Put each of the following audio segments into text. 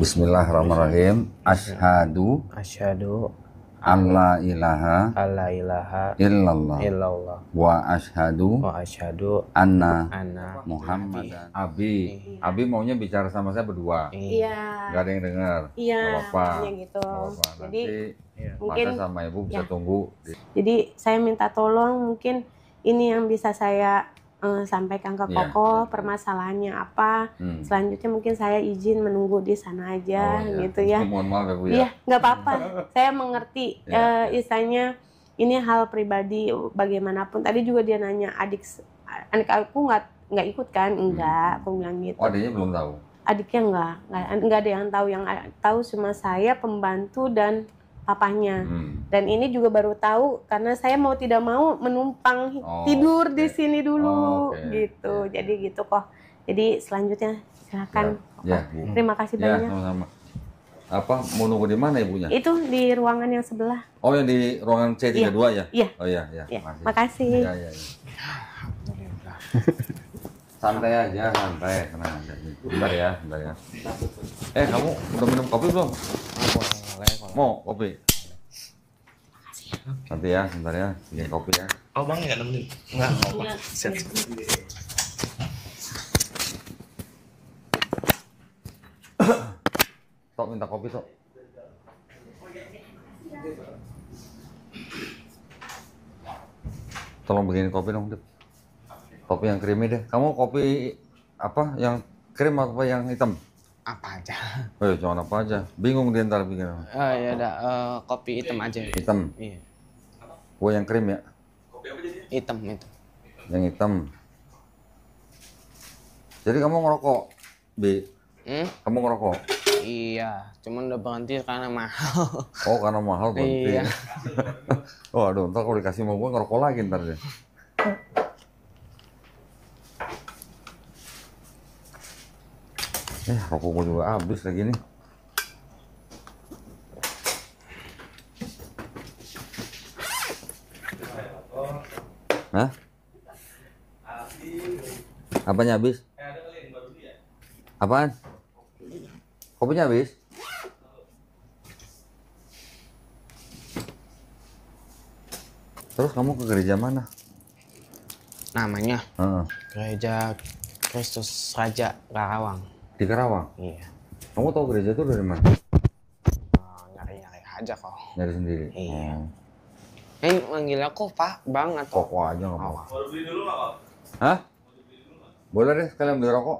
Bismillahirrahmanirrahim. Asyhadu Asyhadu alla ilaha alla ilaha illallah illallah wa asyhadu wa asyhadu anna anna Muhammadan. Abi maunya bicara sama saya berdua. Iya. Gak ada yang dengar. Iya. Gak apa-apa. Gitu. Gak apa-apa. Jadi Nanti mungkin Maka sama ibu bisa ya. tunggu. Jadi saya minta tolong, mungkin ini yang bisa saya sampaikan ke Iya. Koko, permasalahannya apa. Selanjutnya mungkin saya izin menunggu di sana aja, iya. gitu ya. Mohon maaf ya Bu ya. Iya, nggak apa-apa. Saya mengerti. Iya. Istilahnya ini hal pribadi bagaimanapun. Tadi juga dia nanya adik aku nggak ikut kan? Enggak, aku bilang gitu. Oh, adiknya belum tahu. Adiknya nggak ada yang tahu. Yang tahu cuma saya, pembantu dan papanya. Dan ini juga baru tahu karena saya mau tidak mau menumpang tidur di sini dulu, gitu. Jadi gitu kok. Jadi selanjutnya silakan. Ya, Bu. Terima kasih Ya, banyak. sama-sama. Apa mau nunggu di mana ibunya? Itu di ruangan yang sebelah. Oh, yang di ruangan C32 ya? Iya. Oh iya, iya. Ya, makasih. Iya, iya. Santai aja, santai. Tenang aja. Bentar ya, bentar ya. Kamu udah minum kopi belum? Mau kopi? Nanti ya, sebentar ya. Bikin kopi ya. Oh bang, nggak nemenin? Nggak, apa. Siap. Tok minta kopi, Tok. Tolong bikinin kopi dong, Dep. Kopi yang creamy deh. Kamu kopi apa? Yang krim apa yang hitam? Apa aja? Jangan apa aja. Bingung dia ntar bikin. Ya udah, kopi hitam aja. Hitam. Iya. Gua yang krim ya. Hitam itu. Yang hitam. Jadi kamu ngerokok, Bi? Kamu ngerokok? Iya, cuman udah berhenti karena mahal. Oh, karena mahal berhenti. Iya. Oh, aduh, ntar kalau dikasih sama gue ngerokok lagi ntar deh. Rokok gue juga habis lagi nih. Hah? Apanya habis? Apaan? Kopinya habis? Terus kamu ke gereja mana? Namanya Gereja Kristus Raja Karawang. Di Karawang? Iya. Kamu tahu gereja itu dari mana? Nyari-nyari aja kok. Nyari sendiri? Iya. Manggilnya kok Pak, Bang atau? Koko aja nggak apa-apa. Mau beli dulu nggak Pak? Hah? Boleh deh sekalian beli rokok.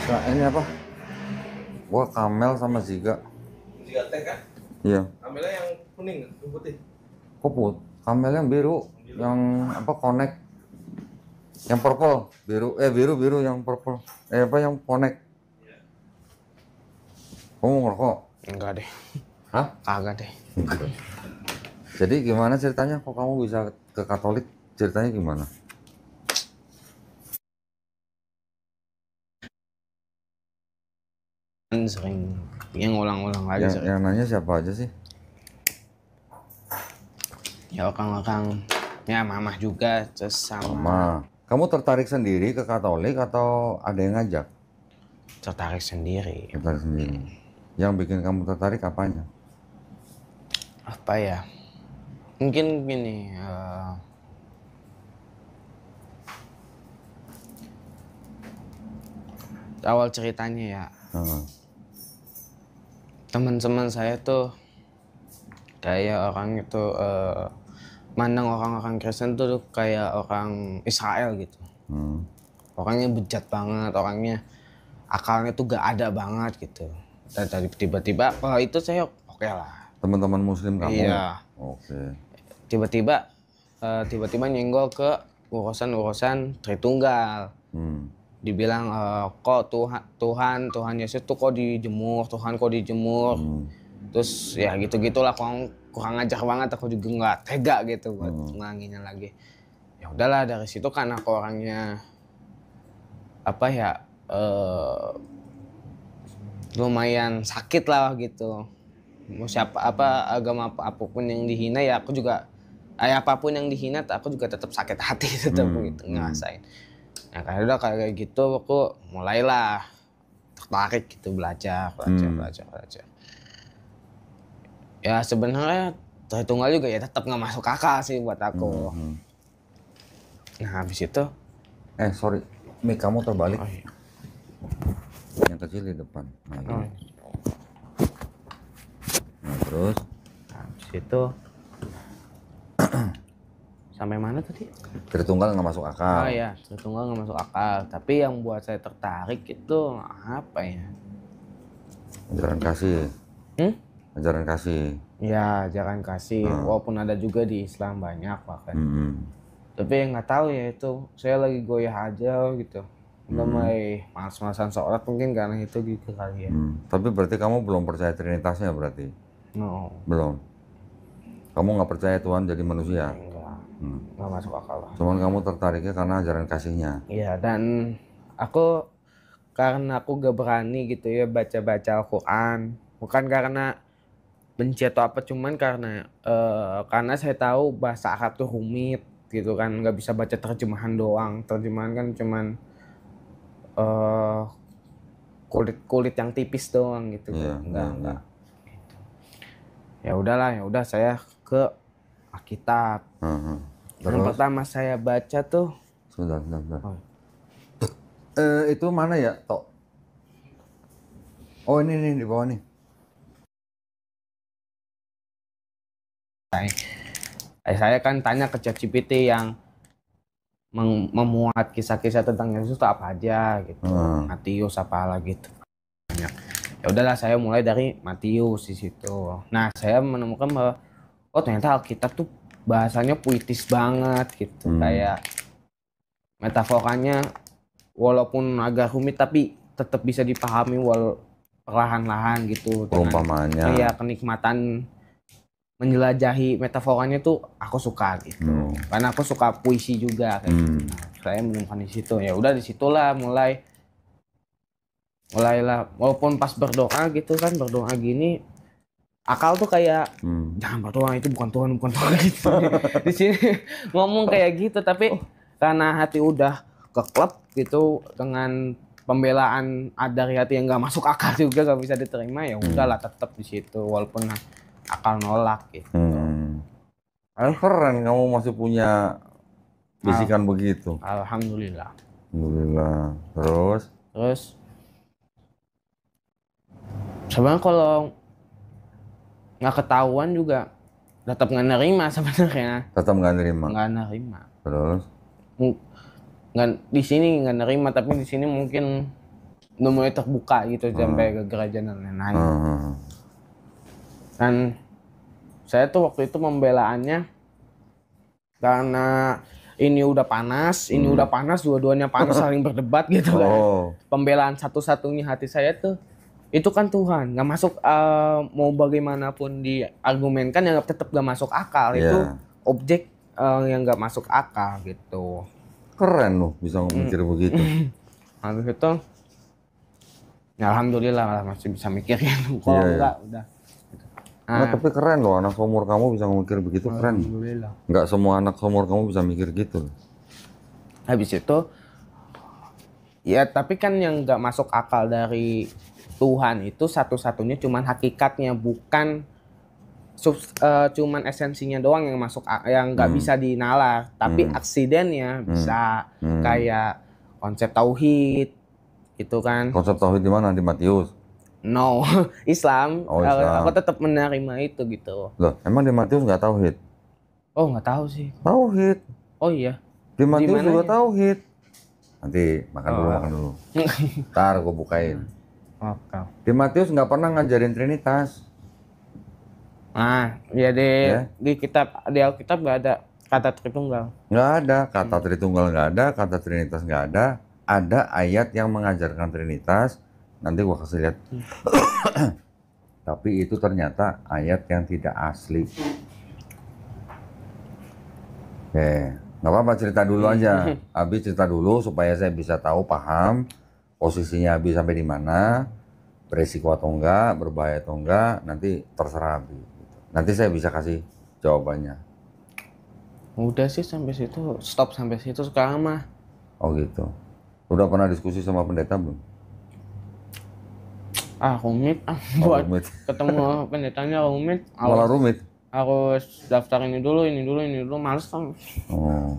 Nah, ini apa? Gua Kamel sama Ziga. Ziga teh kan? Iya. Ambilnya yang kuning, yang putih. Kok Kamel yang biru, yang apa connect. Yang purple, biru yang purple. Apa yang connect. Kamu ngerokok? Enggak deh. Hah? Kagak deh. Jadi gimana ceritanya kok kamu bisa ke Katolik? Ceritanya gimana? Sering yang ulang-ulang lagi. Yang nanya siapa aja sih? Ya orang-orang, ya mamah juga, terus sama. Mama. Kamu tertarik sendiri ke Katolik atau ada yang ngajak? Tertarik sendiri. Tertarik sendiri. Yang bikin kamu tertarik apanya? Apa ya? Mungkin gini. Awal ceritanya ya. Teman-teman saya tuh kayak orang itu mandang orang-orang Kristen tuh kayak orang Israel gitu. Orangnya bejat banget, orangnya akalnya tuh gak ada banget gitu. Dan tadi tiba-tiba, wah itu saya oke lah. Teman-teman Muslim kamu? Iya. Oke. Tiba-tiba nyenggol ke urusan Tritunggal. Dibilang kok Tuhan Yesus tuh kok dijemur, Tuhan kok dijemur. Terus ya gitu-gitulah, kurang ajar banget, aku juga nggak tega gitu buat ngulanginnya lagi. Ya udahlah, dari situ kan aku orangnya apa ya, lumayan sakit lah gitu. Mau agama apapun yang dihina ya aku juga, apapun yang dihina aku juga tetap sakit hati tetap gitu ngerasain. Ya karena udah kayak gitu aku mulailah tertarik gitu belajar. Ya sebenarnya Tritunggal juga ya tetap nggak masuk akal sih buat aku. Nah habis itu Sorry, mic kamu terbalik. oh, iya. Yang kecil di depan. Nah, Oh, gini. Nah, terus habis itu sampai mana tadi? Tritunggal nggak masuk akal. Oh iya, Tritunggal nggak masuk akal. Tapi yang buat saya tertarik itu apa ya? Ajaran kasih. Ajaran kasih. Ya ajaran kasih. Walaupun ada juga di Islam banyak bahkan. Tapi nggak tahu ya itu. Saya lagi goyah aja gitu. Udah mulai malas-malasan sholat mungkin karena itu gitu kali ya. Tapi berarti kamu belum percaya Trinitasnya berarti? No, Belum. Kamu nggak percaya Tuhan jadi manusia? nggak masuk akal lah. Cuman kamu tertariknya karena ajaran kasihnya. Iya dan karena aku gak berani gitu ya baca-baca Al-Quran. Bukan karena benci atau apa, cuman karena saya tahu bahasa Arab tuh rumit gitu kan, nggak bisa baca terjemahan doang. Terjemahan kan cuman kulit yang tipis doang gitu. Iya, Enggak. Ya udahlah, saya ke Alkitab. Yang pertama saya baca tuh Sebentar. Itu mana ya, Tok? Oh ini nih di bawah nih. saya kan tanya ke ChatGPT yang memuat kisah-kisah tentang Yesus itu apa aja gitu. Matius apalah gitu. Banyak. Ya udahlah saya mulai dari Matius di situ. Nah, saya menemukan bahwa ternyata Alkitab tuh bahasanya puitis banget gitu. Kayak metaforanya walaupun agak rumit tapi tetap bisa dipahami perlahan-lahan gitu. Perumpamaannya. Kayak kenikmatan menjelajahi metaforanya tuh aku suka gitu. Karena aku suka puisi juga kayak gitu. Nah, saya menemukan di situ. Ya udah disitulah mulailah walaupun pas berdoa gitu kan, berdoa gini akal tuh kayak jangan berdoa, itu bukan Tuhan gitu. Di sini ngomong kayak gitu, tapi karena hati udah keklep gitu dengan pembelaan dari hati yang nggak masuk akal juga, nggak bisa diterima, ya udahlah tetap di situ walaupun akal nolak gitu. Keren kamu masih punya bisikan begitu. Alhamdulillah. Terus sebenarnya kalau nggak ketahuan juga tetap nggak nerima sebenarnya. Tetap nggak nerima. Nggak nerima. Terus nggak di sini nggak nerima, tapi di sini mungkin udah mulai terbuka gitu sampai ke gereja dan lain-lain. Dan saya tuh waktu itu pembelaannya karena ini udah panas, dua-duanya panas saling berdebat gitu kan. Pembelaan satu-satunya hati saya tuh itu kan Tuhan, nggak masuk, mau bagaimanapun diargumenkan yang tetap nggak masuk akal. Itu objek yang nggak masuk akal gitu. Keren loh bisa mikir begitu. Habis itu ya alhamdulillah masih bisa mikirin. Kalau enggak udah. Nah, tapi keren loh, anak seumur kamu bisa mikir begitu, keren. Alhamdulillah. Nggak semua anak seumur kamu bisa mikir gitu. Habis itu ya tapi kan yang nggak masuk akal dari Tuhan itu satu-satunya cuman hakikatnya, bukan cuman esensinya doang yang masuk, yang nggak bisa dinalar, tapi aksidennya bisa. Kayak konsep tauhid itu kan. Konsep tauhid di mana? Di Matius? No, Islam. Islam. Aku tetap menerima itu gitu. Loh, emang di Matius nggak tauhid? Oh, nggak tahu sih. Tauhid. Oh iya. Di Matius juga ya? Tauhid. Nanti makan dulu. Ntar gue bukain. Oke. Di Matius nggak pernah ngajarin Trinitas. Nah, ya di kitab, di Alkitab nggak ada kata Tritunggal. Nggak ada kata Tritunggal, nggak ada kata Trinitas, nggak ada. Ada ayat yang mengajarkan Trinitas. Nanti gua kasih lihat. Tapi itu ternyata ayat yang tidak asli. Oke, nggak apa-apa, cerita dulu aja. Abi cerita dulu supaya saya bisa tahu, paham posisinya Abi sampai di mana, beresiko atau enggak, berbahaya atau enggak, nanti terserah Abi. Nanti saya bisa kasih jawabannya. Udah sih sampai situ, stop sampai situ sekarang mah. Oh gitu. Udah pernah diskusi sama pendeta belum? Rumit. Oh, Buat rumit. ketemu pendetanya rumit. Malah rumit. Harus daftar ini dulu, males kan. Oh.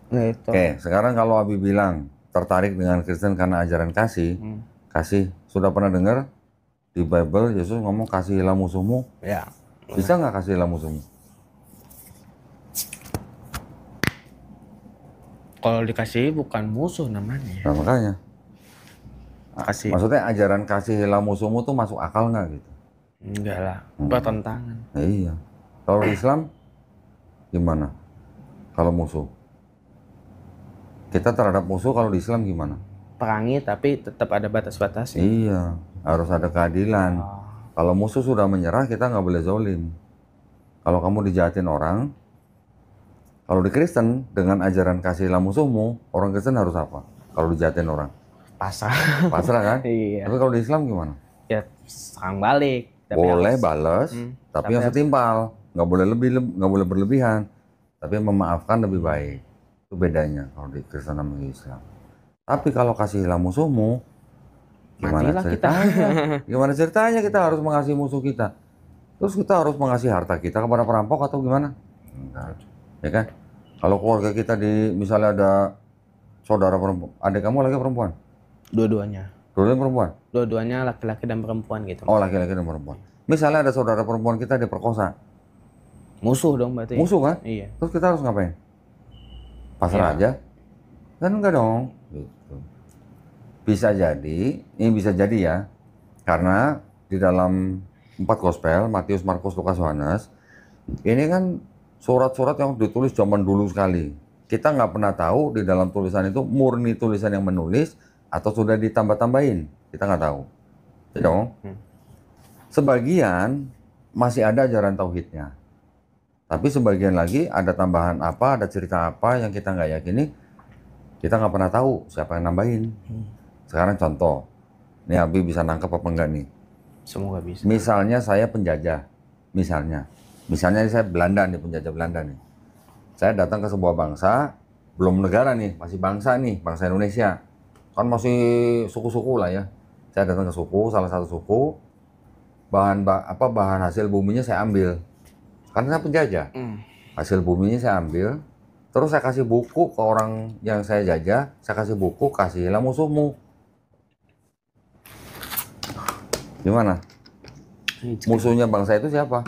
Gitu. Oke, sekarang kalau Abi bilang tertarik dengan Kristen karena ajaran kasih, kasih sudah pernah dengar di Bible Yesus ngomong kasihilah musuhmu? Ya. Bisa nggak kasihilah musuhmu? Kalau dikasih bukan musuh namanya. Nah makanya. Kasih. Maksudnya ajaran kasihilah musuhmu tuh masuk akal nggak gitu? Enggak lah, bertentangan. Iya. Kalau di Islam gimana? Kalau musuh? Kita terhadap musuh kalau di Islam gimana? Perangi tapi tetap ada batas-batasnya. Iya, harus ada keadilan. Kalau musuh sudah menyerah, kita nggak boleh zolim. Kalau kamu dijahatin orang, kalau di Kristen dengan ajaran kasihilah musuhmu, orang Kristen harus apa? Kalau dijahatin orang, Pasrah. pasrah kan? Iya. Tapi kalau di Islam gimana? Ya serang balik. Tapi Boleh harus- balas, tapi yang harus- setimpal. Nggak boleh nggak boleh berlebihan. Tapi memaafkan lebih baik. Itu bedanya kalau di Kristen sama di Islam. Tapi kalau kasihilah musuhmu, gimana Matilah kita. ceritanya? Gimana ceritanya kita harus mengasihi musuh kita? Terus kita harus mengasihi harta kita kepada perampok atau gimana? Enggak. Ya kan? Kalau keluarga kita misalnya ada saudara perempuan, adik kamu laki perempuan? Dua-duanya. Dua-duanya perempuan? Dua-duanya laki-laki dan perempuan gitu. Oh, laki-laki dan perempuan. Misalnya ada saudara perempuan kita diperkosa, Musuh dong berarti. musuh kan? Iya. Terus kita harus ngapain? Pasrah aja? Kan enggak dong. Gitu. Bisa jadi, ini bisa jadi ya, karena di dalam 4 gospel, Matius, Markus, Lukas, Yohanes, ini kan surat-surat yang ditulis zaman dulu sekali. Kita nggak pernah tahu di dalam tulisan itu murni tulisan yang menulis atau sudah ditambah-tambahin. Kita nggak tahu. Ya dong. Sebagian masih ada ajaran tauhidnya. Tapi sebagian lagi ada tambahan apa, ada cerita apa yang kita nggak yakini, kita nggak pernah tahu siapa yang nambahin. Sekarang contoh, ini Abi bisa nangkep apa enggak nih? Semoga bisa. Misalnya saya penjajah, misalnya saya Belanda nih, penjajah Belanda nih. Saya datang ke sebuah bangsa, belum negara nih, masih bangsa nih, bangsa Indonesia. Kan masih suku-suku lah ya. Saya datang ke suku, salah satu suku, bahan hasil buminya saya ambil. Karena saya penjajah. Hasil buminya saya ambil, terus saya kasih buku ke orang yang saya jajah, saya kasih buku, kasihilah musuhmu. Gimana? Musuhnya bangsa itu siapa?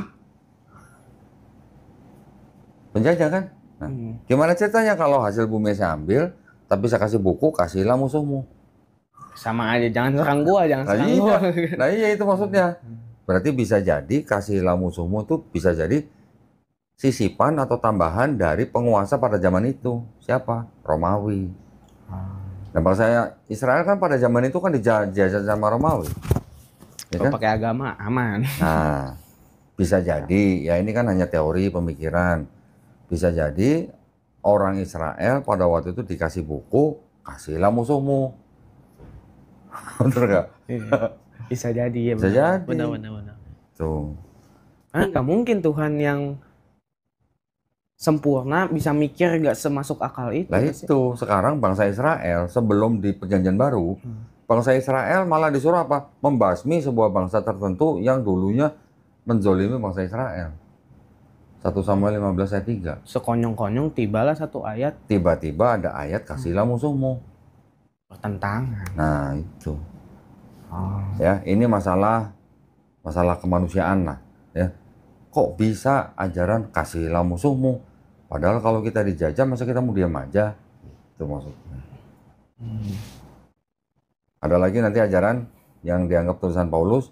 Penjajah kan? Nah, gimana ceritanya kalau hasil bumi saya ambil, tapi saya kasih buku, kasihilah musuhmu. Sama aja, jangan serang gua, jangan Nah serang iya, gua. nah iya itu maksudnya. Berarti bisa jadi kasihilah musuhmu itu bisa jadi sisipan atau tambahan dari penguasa pada zaman itu. Siapa? Romawi. Nah bangsa Israel kan pada zaman itu kan dijajah sama Romawi. Ya Kalau kan? pakai agama aman. Nah, bisa jadi, ya ini kan hanya teori pemikiran. Bisa jadi orang Israel pada waktu itu dikasih buku, kasihilah musuhmu. Betul nggak? Bisa jadi ya. Bisa jadi. Benar. Tuh. Nggak mungkin Tuhan yang sempurna bisa mikir nggak semasuk akal itu. Lah itu, sekarang bangsa Israel sebelum di perjanjian baru, bangsa Israel malah disuruh apa? Membasmi sebuah bangsa tertentu yang dulunya menzolimi bangsa Israel. 1 Samuel 15 ayat 3. Sekonyong-konyong tibalah satu ayat Tiba-tiba ada ayat kasihilah musuhmu. bertentangan. Nah itu. Oh. Ya, ini masalah kemanusiaan lah. Ya, kok bisa ajaran kasihilah musuhmu? Padahal kalau kita dijajah, masa kita mau diam aja? Itu maksudnya. Ada lagi nanti ajaran yang dianggap tulisan Paulus.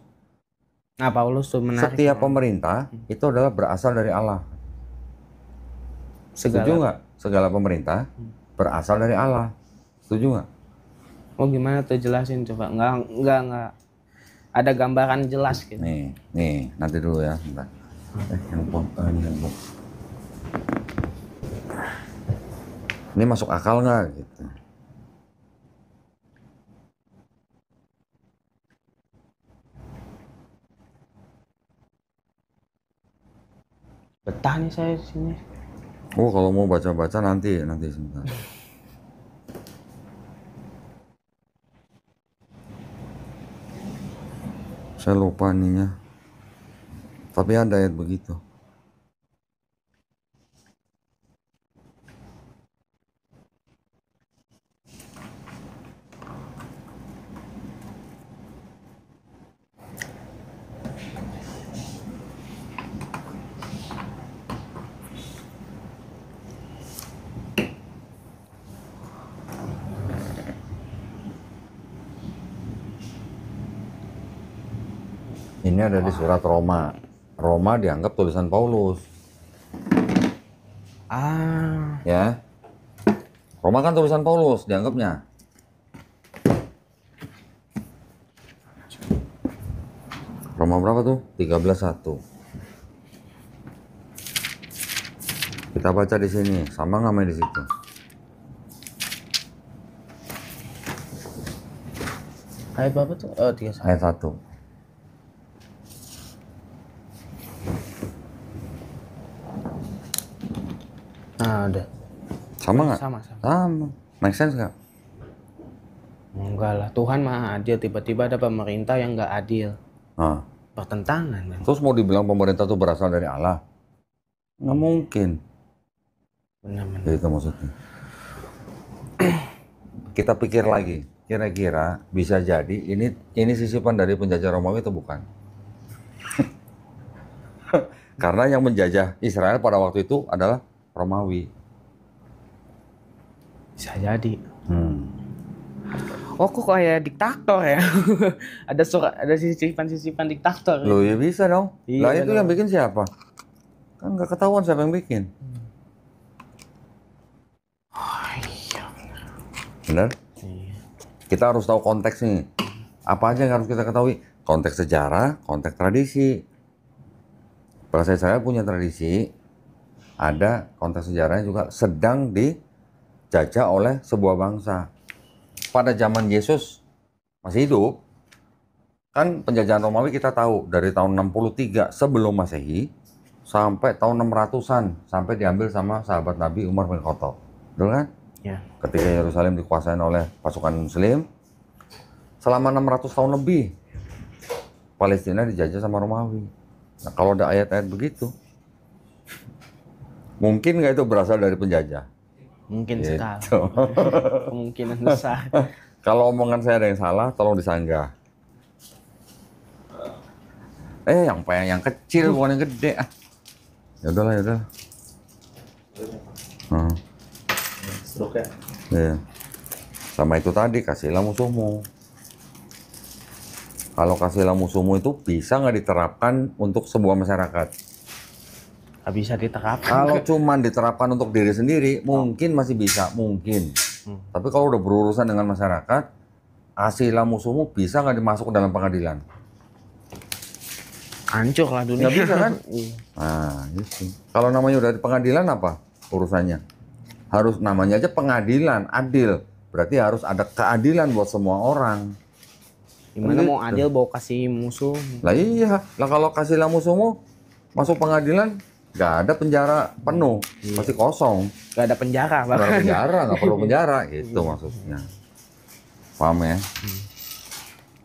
Nah, Paulus tuh menarik. Setiap pemerintah itu adalah berasal dari Allah. Setuju segala. nggak? Segala pemerintah berasal dari Allah. Setuju nggak? Oh gimana tuh jelasin coba? Enggak. Ada gambaran jelas gitu. Nih, nanti dulu ya. Bentar. Handphone. Ini masuk akal nggak gitu? Betah nih saya di sini. Oh, kalau mau baca-baca nanti sebentar. Saya lupa ininya. Tapi ada ayat begitu. Ini ada di surat Roma. Roma dianggap tulisan Paulus. Ya. Roma kan tulisan Paulus dianggapnya. Roma berapa tuh? 13:1. Kita baca di sini, sama nggak main di situ? Ayat berapa tuh? Oh, 31. Ayat 1. Nah, udah. Sama nggak? Sama. Sama. Make sense nggak? Enggak lah, Tuhan maha adil. Tiba-tiba ada pemerintah yang nggak adil. Nah, Pertentangan. Kan? terus mau dibilang pemerintah itu berasal dari Allah? Nggak mungkin. Benar-benar. Itu maksudnya. Kita pikir lagi, kira-kira bisa jadi ini sisipan dari penjajah Romawi atau bukan? Karena yang menjajah Israel pada waktu itu adalah Romawi. Bisa jadi. Oh, kok kayak diktator ya? ada sisipan-sisipan diktator. Loh ya bisa dong. Iya, Lah itu dong. yang bikin siapa? Kan nggak ketahuan siapa yang bikin. Oh, iya. Benar? Iya. Kita harus tahu konteks nih. Apa aja yang harus kita ketahui? Konteks sejarah, konteks tradisi. Bangsa Israel punya tradisi, ada konteks sejarahnya juga sedang dijajah oleh sebuah bangsa. Pada zaman Yesus masih hidup, kan penjajahan Romawi kita tahu dari tahun 63 sebelum Masehi sampai tahun 600-an, sampai diambil sama sahabat Nabi Umar bin Khattab. Betul kan? Ya. Ketika Yerusalem dikuasai oleh pasukan Muslim, selama 600 tahun lebih Palestina dijajah sama Romawi. Nah, kalau ada ayat-ayat begitu, mungkin nggak itu berasal dari penjajah? Mungkin Gitu. sekali. Kemungkinan besar. Kalau omongan saya ada yang salah, tolong disanggah. Yang kecil bukan yang gede. Ya udahlah, ya udah. Dok ya. Iya. Sama itu tadi, kasihlah musuhmu. Kalau kasihlah musuhmu itu bisa nggak diterapkan untuk sebuah masyarakat? Nggak bisa diterapkan. Kalau cuman diterapkan untuk diri sendiri, mungkin masih bisa, mungkin. Tapi kalau udah berurusan dengan masyarakat, kasihlah musuhmu bisa nggak dimasuk ke dalam pengadilan? Hancur lah dunia. Nggak bisa kan? Iya. Nah, gitu. Kalau namanya udah di pengadilan apa urusannya? Harus namanya aja pengadilan, adil. Berarti harus ada keadilan buat semua orang. Gimana mau Gitu. adil bawa kasih musuh? Lah iya, lah kalau kasihlah musuhmu masuk pengadilan, nggak ada penjara penuh, pasti kosong. Gak ada penjara Nggak ada bahkan. penjara, nggak perlu penjara, gitu maksudnya. Paham ya?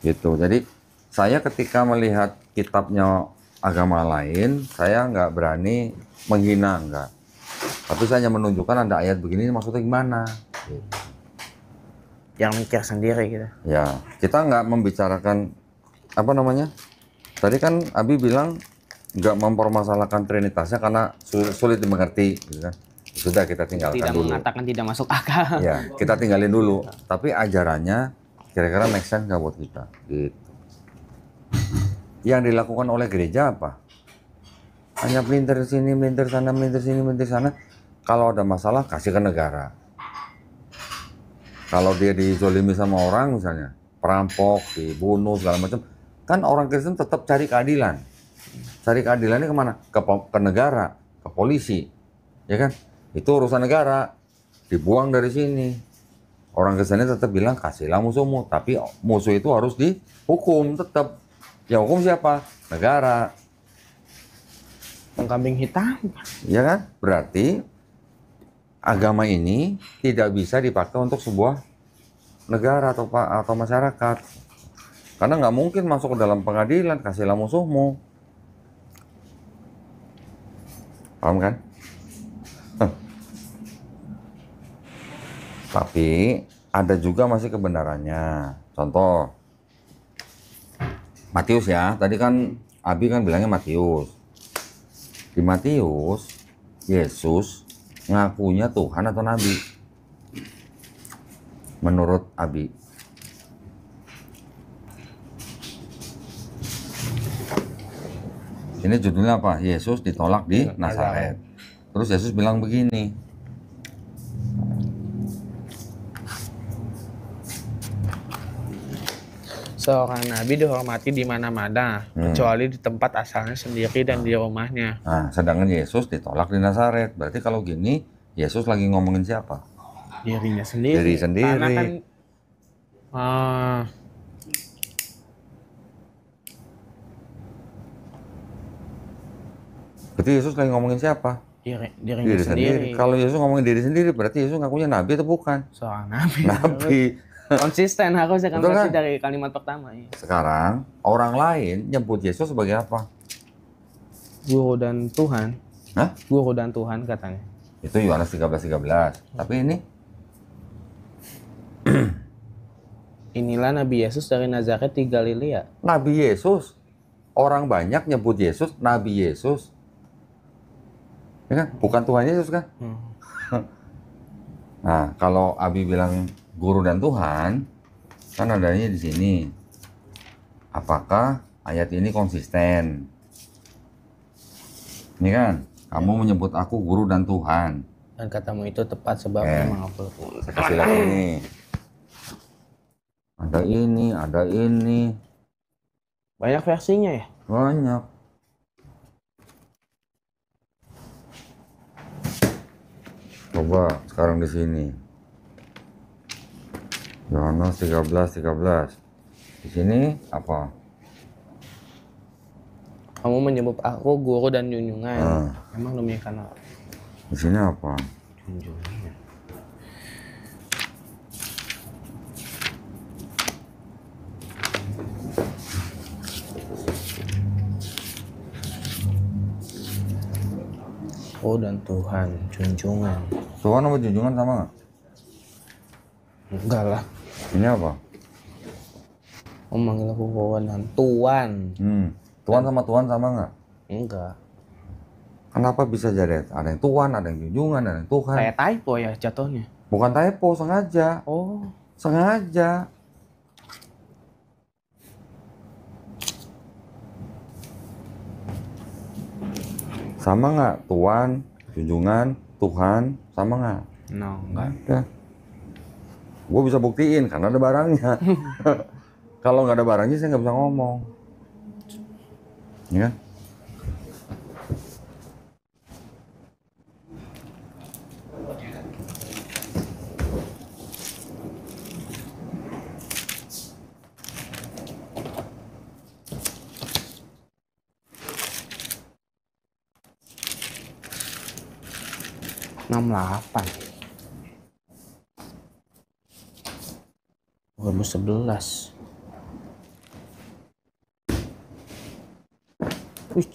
Gitu. Jadi saya ketika melihat kitabnya agama lain, saya nggak berani menghina, nggak. Tapi saya hanya menunjukkan ada ayat begini maksudnya gimana. Gitu. Yang mikir sendiri gitu. Ya, kita nggak membicarakan apa namanya. Tadi kan Abi bilang nggak mempermasalahkan trinitasnya karena sulit dimengerti, gitu kan. Sudah kita tinggalkan Tidak dulu. mengatakan tidak masuk akal. Ya, kita tinggalin dulu. Tapi ajarannya kira-kira make sense nggak buat kita? Gitu. Yang dilakukan oleh gereja apa? Hanya melintir sini, melintir sana, melintir sini, melintir sana. Kalau ada masalah kasih ke negara. Kalau dia dizolimi sama orang misalnya, perampok, dibunuh segala macam, kan orang Kristen tetap cari keadilan. Cari keadilannya kemana? Ke negara, ke polisi, ya kan? Itu urusan negara, dibuang dari sini. Orang Kristennya tetap bilang kasihlah musuhmu, tapi musuh itu harus dihukum tetap. Ya hukum siapa? Negara, Kambing hitam. ya kan? Berarti agama ini tidak bisa dipakai untuk sebuah negara atau masyarakat. Karena nggak mungkin masuk ke dalam pengadilan, kasihlah musuhmu. Paham kan? Tapi ada juga masih kebenarannya. Contoh, Matius ya, tadi kan Abi kan bilangnya Matius. Di Matius, Yesus ngakunya Tuhan atau Nabi? Menurut Abi. Ini judulnya apa? Yesus ditolak di Nazaret. Terus Yesus bilang begini. Seorang nabi dihormati di mana-mana, kecuali di tempat asalnya sendiri dan di rumahnya. Nah, sedangkan Yesus ditolak di Nazaret. Berarti kalau gini, Yesus lagi ngomongin siapa? Dirinya sendiri. Diri sendiri. Karena kan Berarti Yesus lagi ngomongin siapa? dirinya Diri sendiri. sendiri. Kalau Yesus ngomongin diri sendiri, berarti Yesus ngakunya Nabi atau bukan? Seorang nabi. Nabi. Konsisten harusnya kan Betul pasti kan? dari kalimat pertama. Ya. Sekarang, orang lain nyebut Yesus sebagai apa? Guru dan Tuhan. Hah? Guru dan Tuhan katanya. Itu Yohanes 13:13. Tapi ini, Inilah Nabi Yesus dari Nazaret di Galilea. Nabi Yesus. Orang banyak nyebut Yesus Nabi Yesus. Ya kan? Bukan Tuhan Yesus kan? Nah, kalau Abi bilang guru dan Tuhan, kan adanya di sini. Apakah ayat ini konsisten? Ini kan, kamu menyebut aku guru dan Tuhan. Dan katamu itu tepat sebab memang aku. Saya kasih lihat ini. Ada ini, ada ini. Banyak versinya ya? Banyak. Coba sekarang di sini. Yohanes 13:13. Di sini apa? Kamu menyebut aku guru dan junjungan. Emang demikian apa? Di sini apa? Junjungan. Oh dan Tuhan, junjungan. Tuhan sama junjungan sama nggak? Enggak lah. Ini apa? Om manggil aku kawan dan Tuhan. Tuhan sama Tuhan sama nggak? Enggak. Kenapa bisa jadi ada yang Tuhan, ada yang junjungan, ada yang Tuhan? Kayak typo ya jatuhnya. Bukan typo, sengaja. Oh. Sengaja. Sama nggak? Tuhan, junjungan, Tuhan, sama nggak? No, enggak. Ya. Gue bisa buktiin karena ada barangnya. Kalau nggak ada barangnya saya nggak bisa ngomong. Ya. 2011.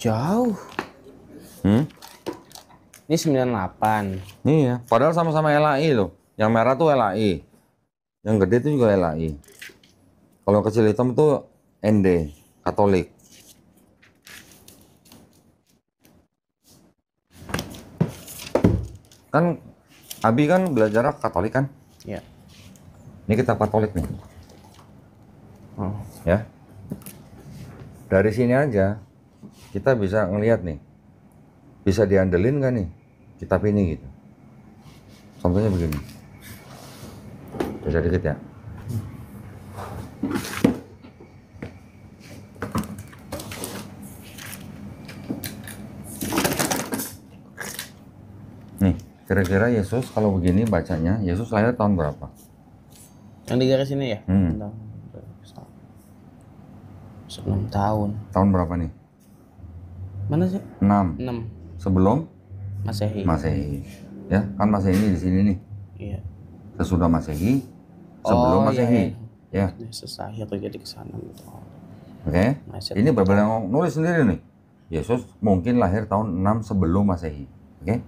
Jauh. Ini 98. Iya, padahal sama-sama LAI loh. Yang merah tuh LAI. Yang gede itu juga LAI. Kalau yang kecil hitam tuh ND, Katolik. Kan Abi kan belajar Katolik kan? Iya. Ini kitab Katolik nih. Oh. Ya. Dari sini aja kita bisa ngelihat nih. Bisa diandelin kan nih kitab ini gitu. Contohnya begini. Bisa dikit ya. Nih, kira-kira Yesus kalau begini bacanya, Yesus lahir tahun berapa? Yang di garis ini ya? 6 tahun. Tahun berapa nih? Mana sih? 6. 6 Sebelum Masehi. Masehi. Ya, kan Masehi ini di sini nih. Iya. Sesudah Masehi, sebelum Oh, Masehi. iya. Ya. Yesus lahir terjadi ke sana gitu. Oke. Ini Bible yang nulis sendiri nih. Yesus mungkin lahir tahun 6 sebelum Masehi. Oke.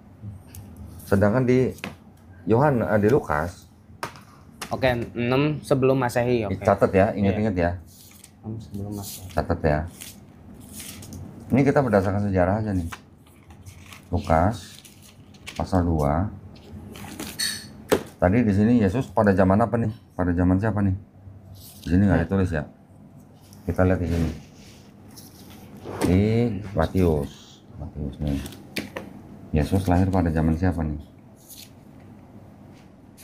Sedangkan di di Lukas, Oke, 6 sebelum Masehi. Oke. catat ya, ingat-ingat ya. 6 sebelum Masehi. Catat ya. Ini kita berdasarkan sejarah aja nih. Lukas pasal 2. Tadi di sini Yesus pada zaman apa nih? Pada zaman siapa nih? Di sini nggak ditulis ya. Kita lihat di sini. Di Matius. Matius nih. Yesus lahir pada zaman siapa nih?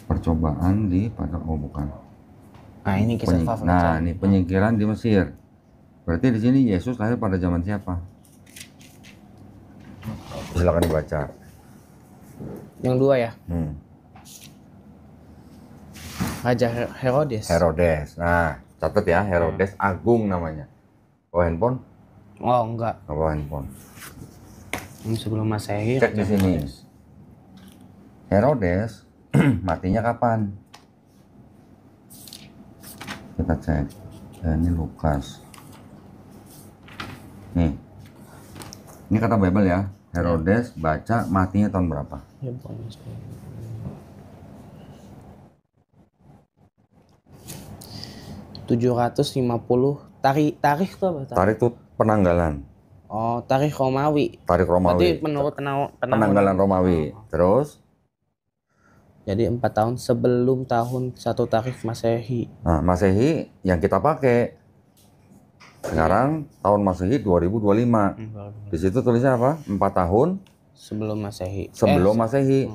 Percobaan bukan. Nah, ini kisah favorit. Nah, ini penyingkiran di Mesir. Berarti di sini Yesus lahir pada zaman siapa? Silakan dibaca. Yang 2 ya. Raja Herodes. Herodes. Nah, catat ya, Herodes Agung namanya. Oh, handphone? Oh, enggak. Apa handphone? Sebelum Masehi. Cek di sini. Herodes matinya kapan? Kita cek. Ini Lukas. Nih. Ini kata Bible ya. Herodes baca matinya tahun berapa? Ya, pokoknya 750 tarikh itu apa? Tarikh itu penanggalan. Oh, tarikh Romawi. Tarikh Berarti Romawi. menurut Penanggalan Romawi. Terus? Jadi 4 tahun sebelum tahun 1 tarikh Masehi. Nah, Masehi yang kita pakai sekarang tahun Masehi 2025. Di situ tulisnya apa? 4 tahun Sebelum Masehi. sebelum Masehi.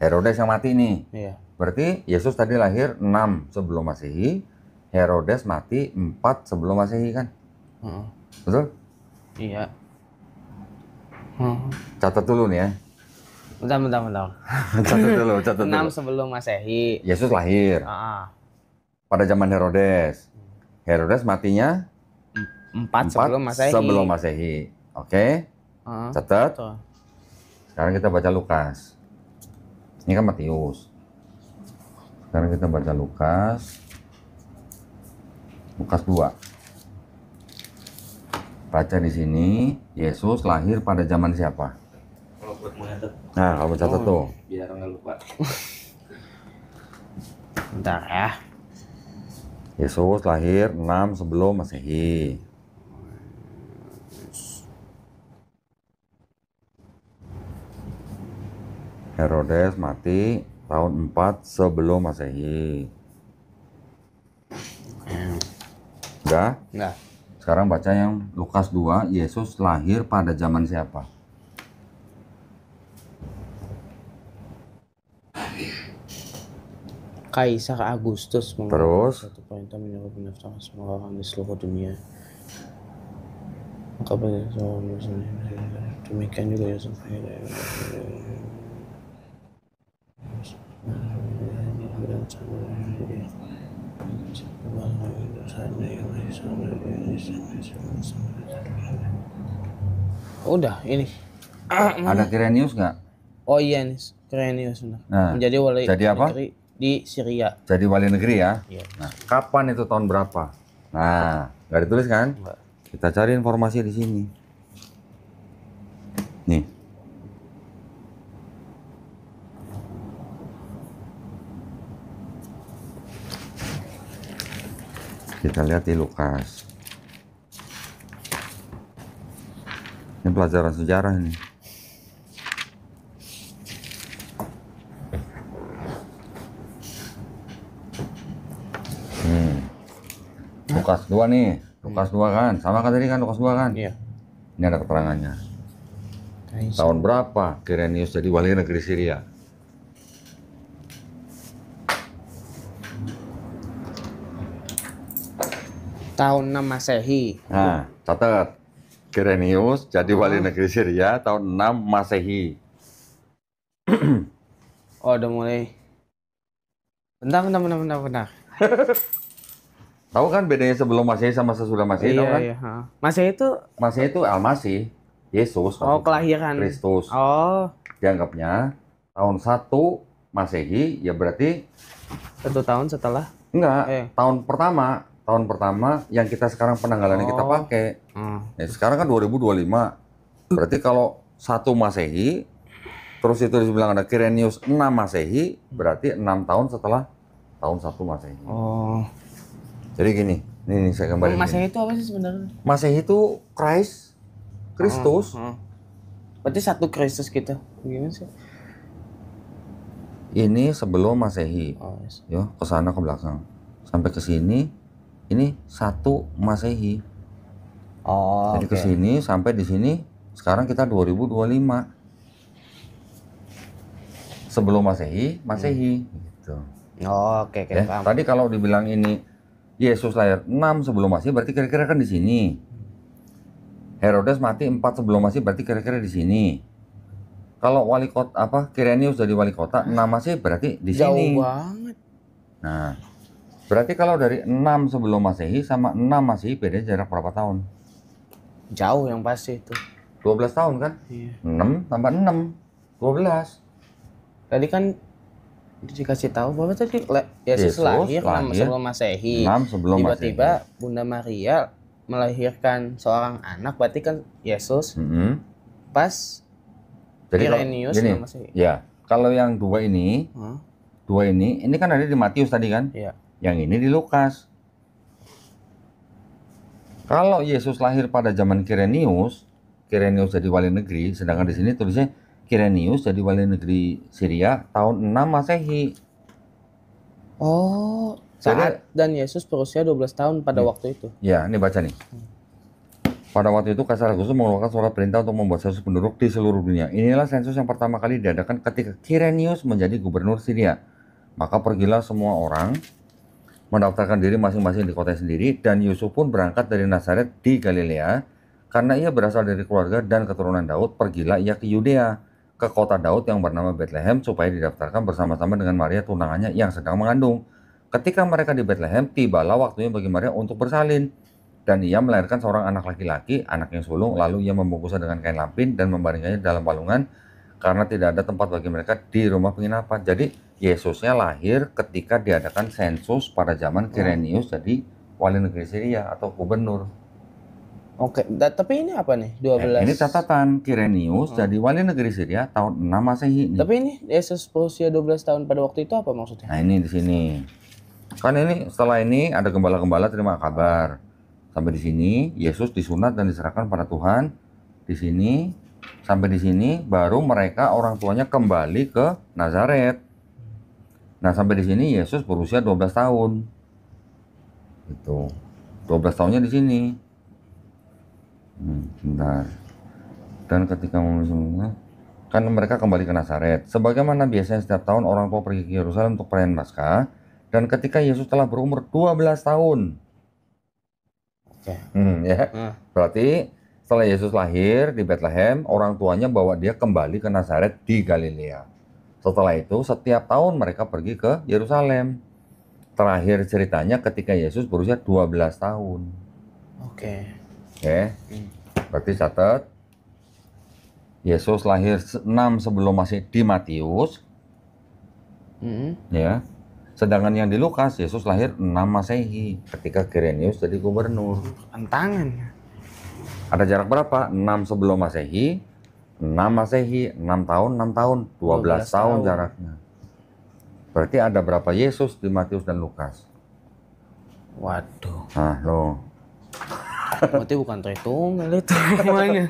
Herodes yang mati nih. Iya. Berarti Yesus tadi lahir 6 sebelum Masehi. Herodes mati 4 sebelum Masehi kan? Betul? Iya. Catat dulu nih ya. Bentar. catat 6 dulu. sebelum Masehi. Yesus lahir pada zaman Herodes. Herodes matinya 4 sebelum Masehi. Sebelum Masehi. Oke. Catat. Betul. Sekarang kita baca Lukas. Ini kan Matius. Sekarang kita baca Lukas. Lukas 2. Baca di sini, Yesus lahir pada zaman siapa? Kalau buat mencatat, Nah, kalau catat tuh. biar nggak lupa. Bentar ya. Yesus lahir 6 sebelum Masehi. Herodes mati tahun 4 sebelum Masehi. Udah? Enggak. Sekarang baca yang Lukas 2, Yesus lahir pada zaman siapa? Kaisar Agustus Terus? satu perintah menyuruh pendaftaran semua orang di seluruh dunia. Maka pada demikian juga Yusuf. Udah ini. Ada Kirenius nggak? Oh iya nih, Quirinius benar. Nah, Menjadi wali jadi apa? negeri di Syria. Jadi wali negeri ya? Iya. Nah, kapan itu tahun berapa? Nah, nggak ditulis kan? Enggak. Kita cari informasi di sini. Nih. Kita lihat di Lukas. Ini pelajaran sejarah ini. Lukas 2 nih. Lukas 2 kan? Sama kan tadi kan Lukas 2 kan? Iya. Ini ada keterangannya. Kaisar. Tahun berapa Quirinius jadi wali negeri Syria? Tahun 6 Masehi. Nah, catat. Quirinius jadi wali negeri Syria tahun 6 Masehi. Oh, udah mulai. Bentar. Tahu kan bedanya sebelum Masehi sama sesudah Masehi, tahu kan? Iya. Masehi itu Masehi itu Al-Masih, Yesus. oh maksudnya. kelahiran. Kristus. Oh, Dianggapnya tahun 1 Masehi ya berarti 1 tahun setelah Enggak, tahun pertama yang kita sekarang penanggalannya kita pakai. Ya, sekarang kan 2025. Berarti kalau 1 Masehi, terus itu dibilang ada Kirenius 6 Masehi, berarti 6 tahun setelah tahun 1 Masehi. Oh. Jadi gini, ini saya gambarin. Masehi itu apa sih sebenarnya? Masehi itu Kristus. Berarti 1 Kristus kita. Gimana sih? Ini sebelum Masehi. Yes. Ya, ke sana ke belakang. Sampai ke sini, ini 1 Masehi. Oh. Jadi ke sini sampai di sini sekarang kita 2025. Sebelum Masehi gitu. Oh, oke, Ya, paham. tadi kalau dibilang ini Yesus lahir 6 sebelum Masehi, berarti kira-kira kan di sini. Herodes mati 4 sebelum Masehi, berarti kira-kira di sini. Kalau wali kota Kirenius jadi wali kota 6 Masehi, berarti di sini. Jauh banget. Nah, berarti kalau dari 6 sebelum Masehi sama 6 Masehi beda jarak berapa tahun? Jauh yang pasti itu. 12 tahun kan? Iya. 6 tambah 6, 12. Tadi kan dikasih tahu bahwa tadi Yesus lahir 6 sebelum Masehi. 6 sebelum Tiba-tiba Bunda Maria melahirkan seorang anak, berarti kan Yesus pas Jadi Kirenius gini, 6 Masehi. ya, kalau yang dua ini kan ada di Matius tadi kan? Iya. Yang ini di Lukas. Kalau Yesus lahir pada zaman Kirenius jadi wali negeri, sedangkan di sini tulisnya Kirenius jadi wali negeri Syria tahun 6 Masehi. Oh, saat dan Yesus berusia 12 tahun pada waktu itu. Ya, ini baca nih. Pada waktu itu Kaisar Agustus mengeluarkan surat perintah untuk membuat sensus penduduk di seluruh dunia. Inilah sensus yang pertama kali diadakan ketika Kirenius menjadi gubernur Syria. Maka pergilah semua orang mendaftarkan diri masing-masing di kota sendiri, dan Yusuf pun berangkat dari Nazaret di Galilea. Karena ia berasal dari keluarga dan keturunan Daud, pergilah ia ke Yudea, ke kota Daud yang bernama Bethlehem, supaya didaftarkan bersama-sama dengan Maria tunangannya yang sedang mengandung. Ketika mereka di Bethlehem, tibalah waktunya bagi Maria untuk bersalin. Dan ia melahirkan seorang anak laki-laki, anak yang sulung, lalu ia membungkusnya dengan kain lampin dan membaringkannya dalam palungan, karena tidak ada tempat bagi mereka di rumah penginapan. Jadi Yesusnya lahir ketika diadakan sensus pada zaman Kirenius jadi wali negeri Syria atau gubernur. Oke, tapi ini apa nih? 12. Ini catatan Kirenius jadi wali negeri Syria tahun 6 Masehi. Tapi ini Yesus berusia 12 tahun pada waktu itu apa maksudnya? Nah, ini di sini. Kan ini setelah ini ada gembala-gembala terima kabar. Sampai di sini Yesus disunat dan diserahkan pada Tuhan. Di sini sampai di sini baru mereka orang tuanya kembali ke Nazaret. Nah, sampai di sini Yesus berusia 12 tahun. Itu. 12 tahunnya di sini. Bentar. Dan ketika kan mereka kembali ke Nazaret. Sebagaimana biasanya setiap tahun orang tua pergi ke Yerusalem untuk perayaan Paskah. Dan ketika Yesus telah berumur 12 tahun. Oke. Ya. Berarti setelah Yesus lahir di Bethlehem, orang tuanya bawa dia kembali ke Nazaret di Galilea. Setelah itu, setiap tahun mereka pergi ke Yerusalem. Terakhir ceritanya ketika Yesus berusia 12 tahun. Oke. Berarti catat. Yesus lahir 6 sebelum Masehi di Matius. Ya. Sedangkan yang di Lukas, Yesus lahir 6 Masehi ketika Kirenius jadi gubernur. Tantangan. Ada jarak berapa? 6 sebelum Masehi, 6 Masehi, 6 tahun, 6 tahun, 12 tahun jaraknya. Berarti ada berapa Yesus di Matius dan Lukas? Waduh. Nah, loh. Berarti bukan Tritunggal itu namanya.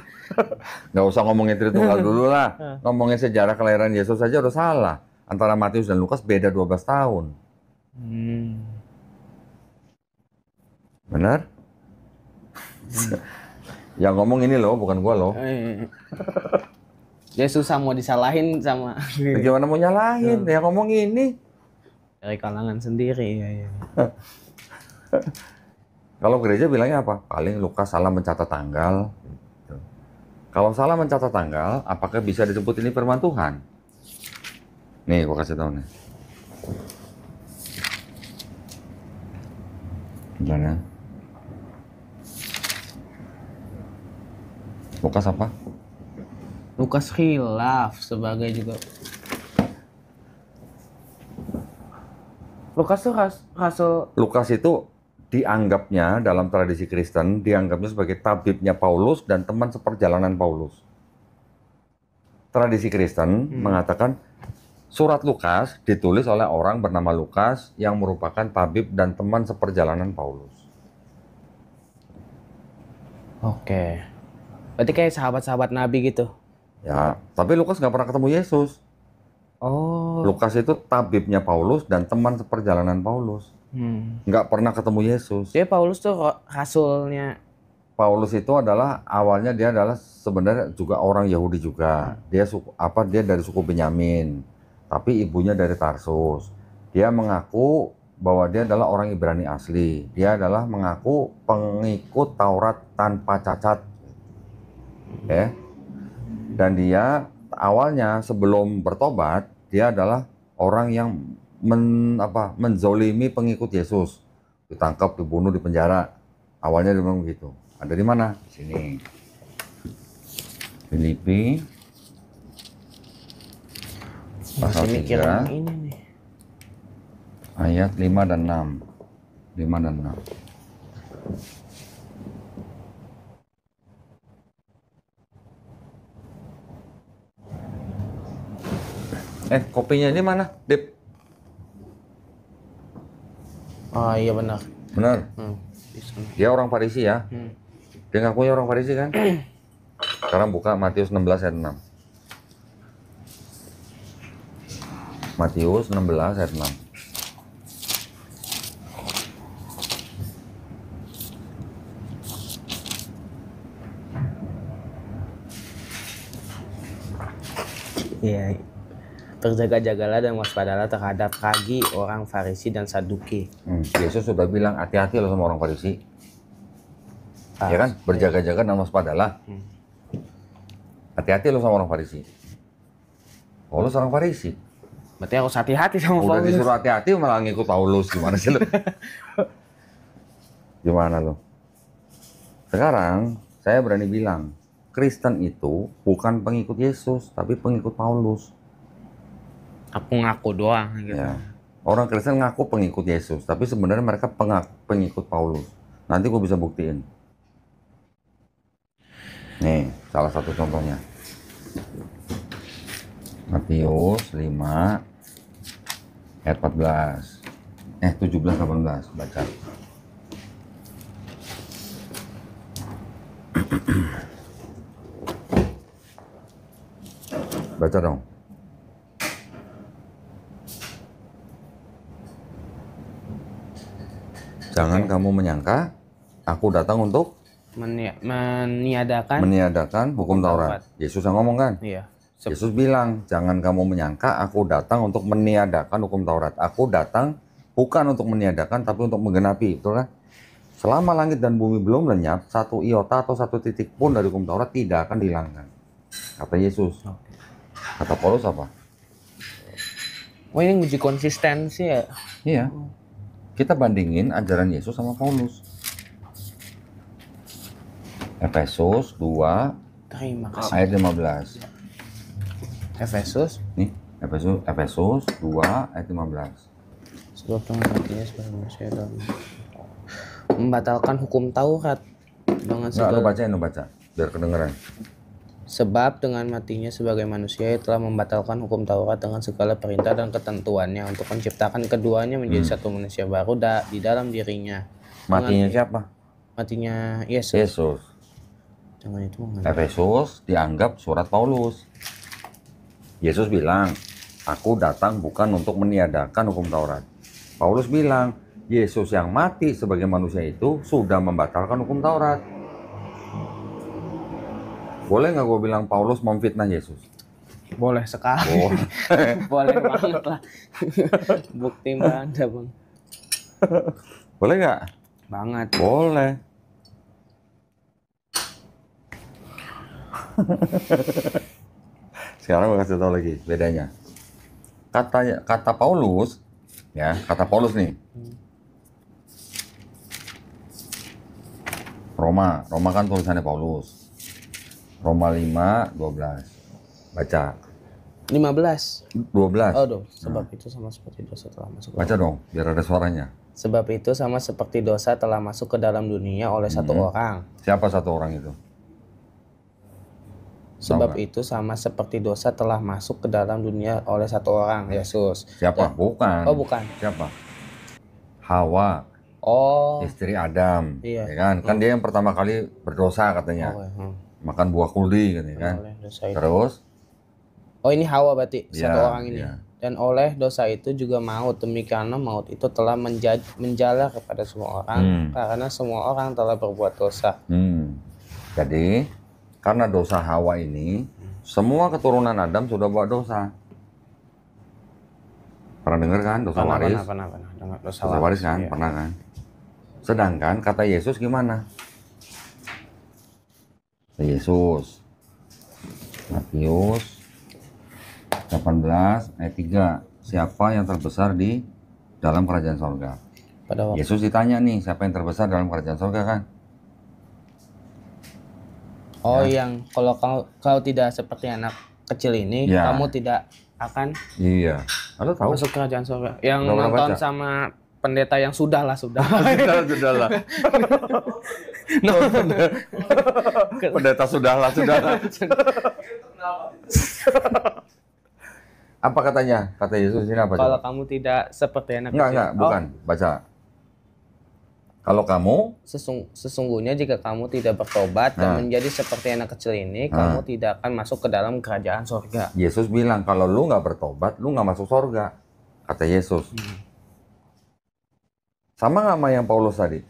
Nggak usah ngomongin Tritunggal dulu lah. Ngomongin sejarah kelahiran Yesus saja udah salah. Antara Matius dan Lukas beda 12 tahun. Benar? Yang ngomong ini loh, bukan gua loh. Dia susah mau disalahin sama. Gimana mau nyalahin? Yang ngomong ini. Dari kalangan sendiri. Ya. Kalau gereja bilangnya apa? Paling Lukas salah mencatat tanggal. Gitu. Kalau salah mencatat tanggal, apakah bisa disebut ini firman Tuhan? Nih, gua kasih tahu nih. Gimana? Lukas apa? Lukas khilaf sebagai juga. Lukas tuh rasul. Lukas itu dianggapnya dalam tradisi Kristen, dianggapnya sebagai tabibnya Paulus dan teman seperjalanan Paulus. Tradisi Kristen mengatakan surat Lukas ditulis oleh orang bernama Lukas yang merupakan tabib dan teman seperjalanan Paulus. Oke. Berarti kayak sahabat-sahabat Nabi gitu. Ya, tapi Lukas nggak pernah ketemu Yesus. Oh. Lukas itu tabibnya Paulus dan teman seperjalanan Paulus. Nggak pernah ketemu Yesus. Jadi Paulus tuh rasulnya. Paulus itu adalah awalnya dia adalah sebenarnya juga orang Yahudi juga. Dia dia dari suku Benyamin, tapi ibunya dari Tarsus. Dia mengaku bahwa dia adalah orang Ibrani asli. Dia adalah mengaku pengikut Taurat tanpa cacat. Ya. Dan dia awalnya sebelum bertobat, dia adalah orang yang menzolimi pengikut Yesus. Ditangkap, dibunuh, dipenjara. Awalnya dia bilang begitu. Ada di mana? Di sini. Filipi pasal Masih mikir 3 yang ini nih. ayat 5 dan 6. 5 dan 6. Kopinya ini mana, Dip? Oh iya benar. Benar. Di sana. Dia orang Farisi ya. Dia ngakunya orang Farisi kan? Sekarang buka Matius 16 ayat 6. Matius 16 ayat 6. Iya. Berjaga-jagalah dan waspadalah terhadap ragi orang Farisi dan Saduki. Yesus sudah bilang hati-hati loh sama orang Farisi. Ya kan? Berjaga-jaga dan waspadalah. Hati-hati loh sama orang Farisi. Paulus orang Farisi. Berarti harus hati-hati sama Udah Paulus. disuruh hati-hati malah ngikut Paulus. Gimana sih lo? Gimana lo? Sekarang saya berani bilang, Kristen itu bukan pengikut Yesus, tapi pengikut Paulus. Aku ngaku doang gitu. Ya. Orang Kristen ngaku pengikut Yesus, tapi sebenarnya mereka pengikut Paulus. Nanti gue bisa buktiin. Nih, salah satu contohnya. Matius 5 ayat 14. 17-18 baca. Baca dong. Jangan kamu menyangka aku datang untuk meniadakan hukum Taurat. Yesus yang ngomong kan? Iya. Yesus bilang, jangan kamu menyangka aku datang untuk meniadakan hukum Taurat. Aku datang bukan untuk meniadakan, tapi untuk menggenapi. Betul kan? Selama langit dan bumi belum lenyap, satu iota atau satu titik pun dari hukum Taurat tidak akan dihilangkan. Kata Yesus. Kata Paulus apa? Oh ini uji konsistensi ya? Iya. Kita bandingin ajaran Yesus sama Paulus. Efesus 2 Terima kasih. ayat 15. Efesus. Nih, Efesus 2 ayat 15. Sebab Tuhan matinya sebagai manusia dalam membatalkan hukum Taurat dengan Enggak, lu segala. baca biar kedengeran. Sebab dengan matinya sebagai manusia ia telah membatalkan hukum Taurat dengan segala perintah dan ketentuannya untuk menciptakan keduanya menjadi satu manusia baru di dalam dirinya. Matinya siapa? Matinya Yesus. Yesus. Jangan itu Efesus dianggap surat Paulus. Yesus bilang, aku datang bukan untuk meniadakan hukum Taurat. Paulus bilang, Yesus yang mati sebagai manusia itu sudah membatalkan hukum Taurat. Boleh nggak gue bilang Paulus memfitnah Yesus? boleh sekali. Oh. Boleh banget lah. Bukti mbak Anda bang. Boleh nggak? Banget. Boleh. Sekarang gue kasih tahu lagi bedanya. Kata Paulus, ya kata Paulus nih. Roma kan tulisannya Paulus. Roma 5:12. Baca. 15. 12. Oh, sebab itu sama seperti dosa telah masuk. Baca dong, biar ada suaranya. Sebab itu sama seperti dosa telah masuk ke dalam dunia oleh satu orang. Siapa satu orang itu? Sebab itu sama seperti dosa telah masuk ke dalam dunia oleh satu orang, Yesus. Siapa? Bukan. Oh, bukan. Siapa? Hawa, Oh. istri Adam. Iya. Ya kan? Kan dia yang pertama kali berdosa katanya. Makan buah kuldi katanya kan. Oleh dosa itu. Terus? Oh, ini Hawa berarti satu Ya, orang ini. ya. Dan oleh dosa itu juga maut. Demikian maut itu telah menjalar kepada semua orang karena semua orang telah berbuat dosa. Jadi karena dosa Hawa ini, semua keturunan Adam sudah buat dosa. Pernah dengar kan dosa waris? Pernah. Dengar dosa Dosa waris kan, iya. pernah kan? Sedangkan kata Yesus gimana? Kata Yesus, Matius 18 ayat 3, siapa yang terbesar di dalam kerajaan sorga? Pada waktu Yesus ditanya nih, siapa yang terbesar dalam kerajaan sorga kan? yang kalau kau tidak seperti anak kecil ini, Ya. kamu tidak akan Iya. Lalu tahu? masuk kerajaan surga. Yang Udah pernah nonton baca? sama pendeta yang sudah lah. Sudahlah. Pendeta sudahlah. Apa katanya? Kata Yesus ini apa? Kalau coba? kamu tidak seperti anak Enggak, kecil. bukan. Baca. Kalau kamu, Sesungguhnya jika kamu tidak bertobat dan menjadi seperti anak kecil ini, kamu tidak akan masuk ke dalam kerajaan surga. Yesus bilang kalau lu nggak bertobat, lu nggak masuk surga. Kata Yesus. Sama nggak sama yang Paulus tadi?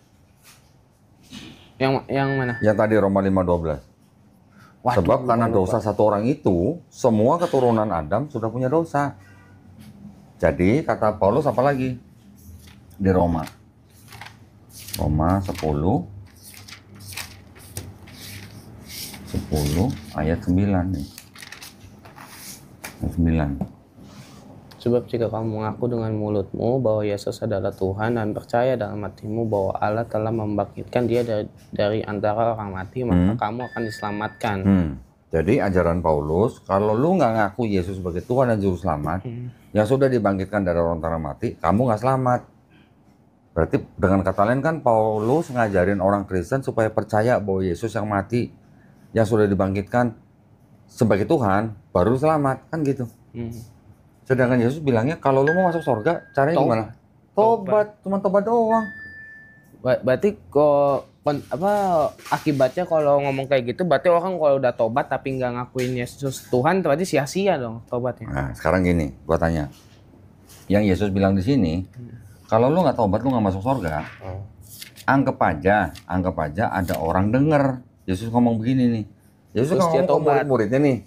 Yang mana? Yang tadi Roma 5:12. Waduh, Sebab karena lupa. dosa satu orang itu, semua keturunan Adam sudah punya dosa. Jadi kata Paulus apa lagi? Di Roma 10 ayat 9 nih. Ayat 9. Sebab jika kamu mengaku dengan mulutmu bahwa Yesus adalah Tuhan dan percaya dalam hatimu bahwa Allah telah membangkitkan dia dari antara orang mati, maka kamu akan diselamatkan. Jadi ajaran Paulus, kalau lu nggak ngaku Yesus sebagai Tuhan dan Juru Selamat, yang sudah dibangkitkan dari orang mati, kamu nggak selamat. Berarti dengan kata lain kan Paulus ngajarin orang Kristen supaya percaya bahwa Yesus yang mati, yang sudah dibangkitkan sebagai Tuhan, baru selamat, kan gitu. Sedangkan Yesus bilangnya kalau lu mau masuk surga, caranya gimana? Tobat, cuma tobat doang. Berarti kok akibatnya kalau ngomong kayak gitu, berarti orang kalau udah tobat tapi nggak ngakuin Yesus Tuhan, berarti sia-sia dong tobatnya. Nah, sekarang gini, gua tanya. Yang Yesus bilang di sini, kalau lu nggak tobat, lu nggak masuk surga. Anggap aja ada orang denger Yesus ngomong begini nih. Yesus Terus dia ngomong ke tobat. murid-muridnya nih.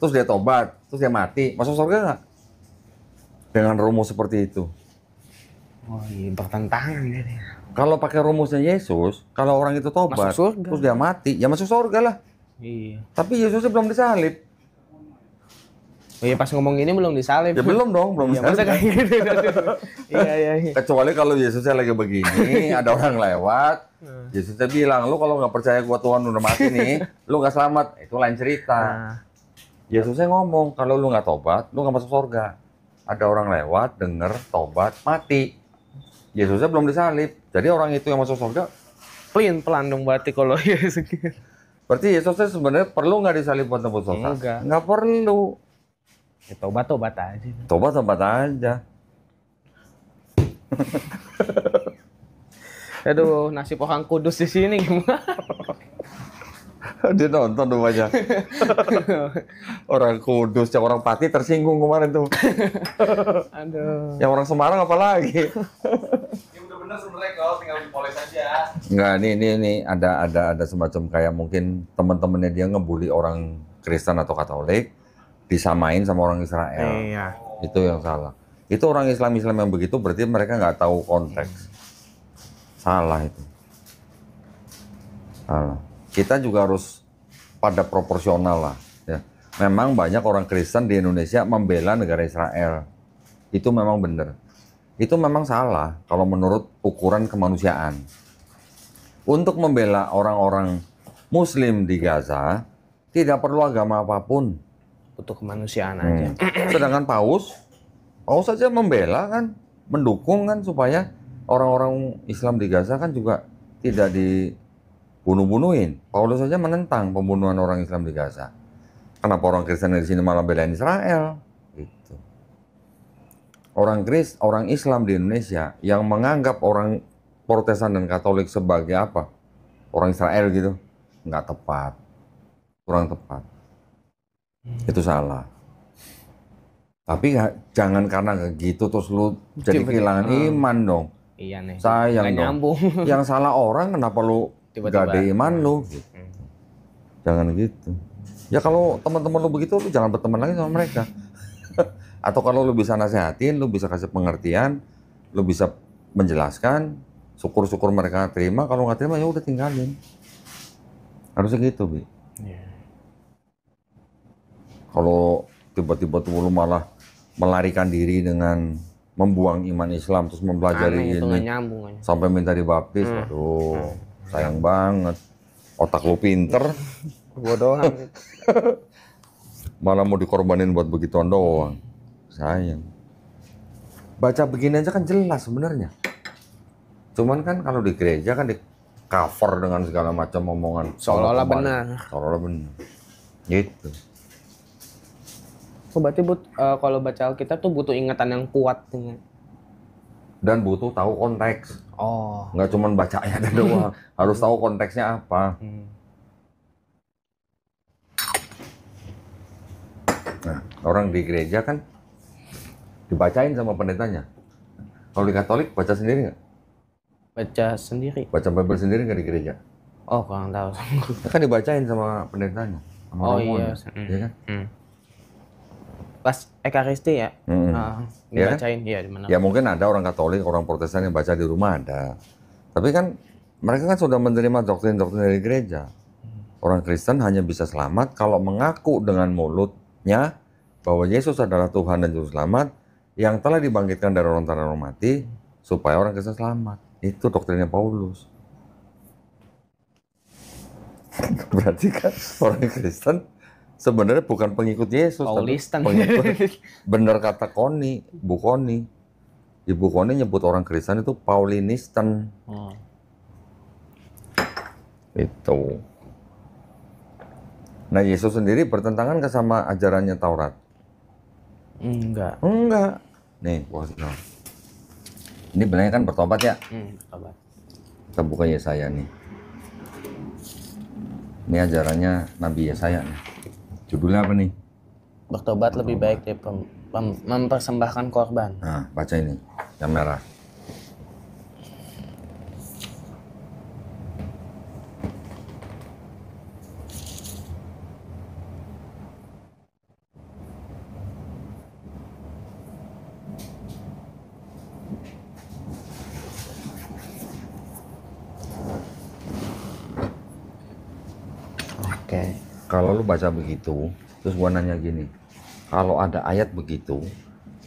Terus dia tobat, terus dia mati, masuk surga nggak? Dengan rumus seperti itu. Oh iya, bertentangan jadi. Kalau pakai rumusnya Yesus, kalau orang itu tobat, Masuk surga. terus dia mati, ya masuk surga lah. Iya. Tapi Yesusnya belum disalib. Oh iya, pas ngomong ini belum disalib. Ya belum dong, belum Iya, masa disalib. kayak gitu. Iya. Kecuali kalau Yesusnya lagi begini, ada orang lewat, Yesusnya bilang, lu kalau nggak percaya gua Tuhan udah mati nih, lu nggak selamat. Itu lain cerita. Yesusnya ngomong, kalau lu nggak tobat, lu nggak masuk surga. Ada orang lewat, denger, tobat, mati. Yesusnya belum disalib. Jadi orang itu yang masuk surga, Pelan dong berarti kalau Yesus. berarti Yesusnya sebenarnya perlu nggak disalib buat tembus dosa? Enggak. Nggak perlu. Ya, tobat aja. Tobat aja. Aduh, nasib orang kudus di sini gimana? Dia nonton tuh aja. Orang Kudus, yang orang Pati tersinggung kemarin tuh. Aduh. Yang orang Semarang apalagi? Ini udah bener sebenarnya kalau tinggal dipoles aja. Enggak, nih ada semacam kayak mungkin teman-temannya dia ngebully orang Kristen atau Katolik, disamain sama orang Israel. Iya. Itu yang salah. Itu orang Islam yang begitu berarti mereka nggak tahu konteks. Salah itu. Salah. Kita juga harus pada proporsional lah. Ya. Memang banyak orang Kristen di Indonesia membela negara Israel. Itu memang benar. Itu memang salah kalau menurut ukuran kemanusiaan. Untuk membela orang-orang Muslim di Gaza, tidak perlu agama apapun. butuh kemanusiaan aja. Sedangkan Paus saja membela kan, mendukung kan supaya orang-orang Islam di Gaza kan juga tidak dibunuh-bunuhin. Paulus saja menentang pembunuhan orang Islam di Gaza. Kenapa orang Kristen di sini malah belain Israel? Gitu. Orang Islam di Indonesia yang menganggap orang Protestan dan Katolik sebagai apa? Orang Israel gitu, nggak tepat, kurang tepat. Itu salah. Tapi jangan karena kayak gitu terus lu jadi kehilangan iman dong. Iya nih. Sayang Nggak dong. nyambung. Yang salah orang kenapa lu Tiba-tiba. gak ada iman lu? Gitu. Jangan gitu. Ya kalau teman-teman lu begitu, lu jangan berteman lagi sama mereka. Atau kalau lu bisa nasihatin, lu bisa kasih pengertian, lu bisa menjelaskan, syukur-syukur mereka terima. Kalau nggak terima ya udah tinggalin. Harusnya gitu, Bi. Iya. Kalau tiba-tiba tuh lu malah melarikan diri dengan membuang iman Islam terus mempelajari Aneh, itu nggak ini nyambung aja. sampai minta dibaptis, aduh sayang banget. Otak lu pinter, Bodohan. malah mau dikorbanin buat begituan doang. Sayang. Baca begini aja kan jelas sebenarnya. Cuman kan kalau di gereja kan di cover dengan segala macam omongan Seolah-olah kembali. benar. Seolah-olah benar. Gitu. Oh, berarti kalau baca Alkitab tuh butuh ingatan yang kuat. Dan butuh tahu konteks. Oh. Nggak cuma baca ayatnya doang. Harus tahu konteksnya apa. Nah, orang di gereja kan dibacain sama pendetanya. Kalau di Katolik baca sendiri nggak? Baca sendiri. Baca Bible sendiri nggak di gereja? Oh, kurang tahu. Kan dibacain sama pendetanya. Sama Oh romonya, iya. iya kan? Pas Ekaristi ya? Iya kan? Dibacain, iya di mana? Ya mungkin ada orang Katolik, orang Protestan yang baca di rumah ada. Tapi kan mereka kan sudah menerima doktrin-doktrin dari gereja. Orang Kristen hanya bisa selamat kalau mengaku dengan mulutnya bahwa Yesus adalah Tuhan dan Juru Selamat yang telah dibangkitkan dari orang mati supaya orang Kristen selamat. Itu doktrinnya Paulus. Berarti kan orang Kristen sebenarnya bukan pengikut Yesus, Paulistan. tapi pengikut. Bener kata Koni, Bu Koni. Ibu Koni nyebut orang Kristen itu Paulinisten. Itu. Nah, Yesus sendiri bertentangan ke sama ajarannya Taurat? Enggak. Enggak. Nih, gua kasih tahu. Ini bilangnya kan bertobat ya? Bertobat. Kita buka Yesaya nih. Ini ajarannya Nabi Yesaya nih. Judulnya apa nih? Bertobat lebih baik dari mempersembahkan korban. Nah, baca ini. Yang merah. Oke. Kalau lu baca begitu, terus gua nanya gini, kalau ada ayat begitu,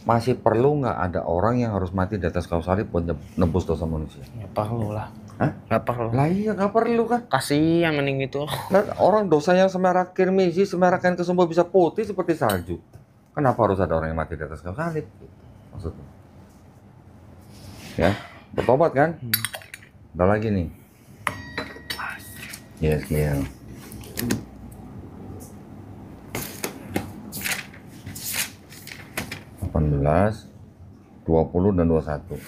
masih perlu nggak ada orang yang harus mati di atas kayu salib buat nebus dosa manusia? Nggak perlu lah. Hah? Nggak perlu. Lah iya nggak perlu kan? Kasihan mending itu. Nah, orang dosa yang semerah kirmisi, semerah kain kesumba bisa putih seperti salju. Kenapa harus ada orang yang mati di atas kayu salib? Maksudnya. Ya, bertobat kan? Ada lagi nih. Yes, yeah. 18, 20 dan 21.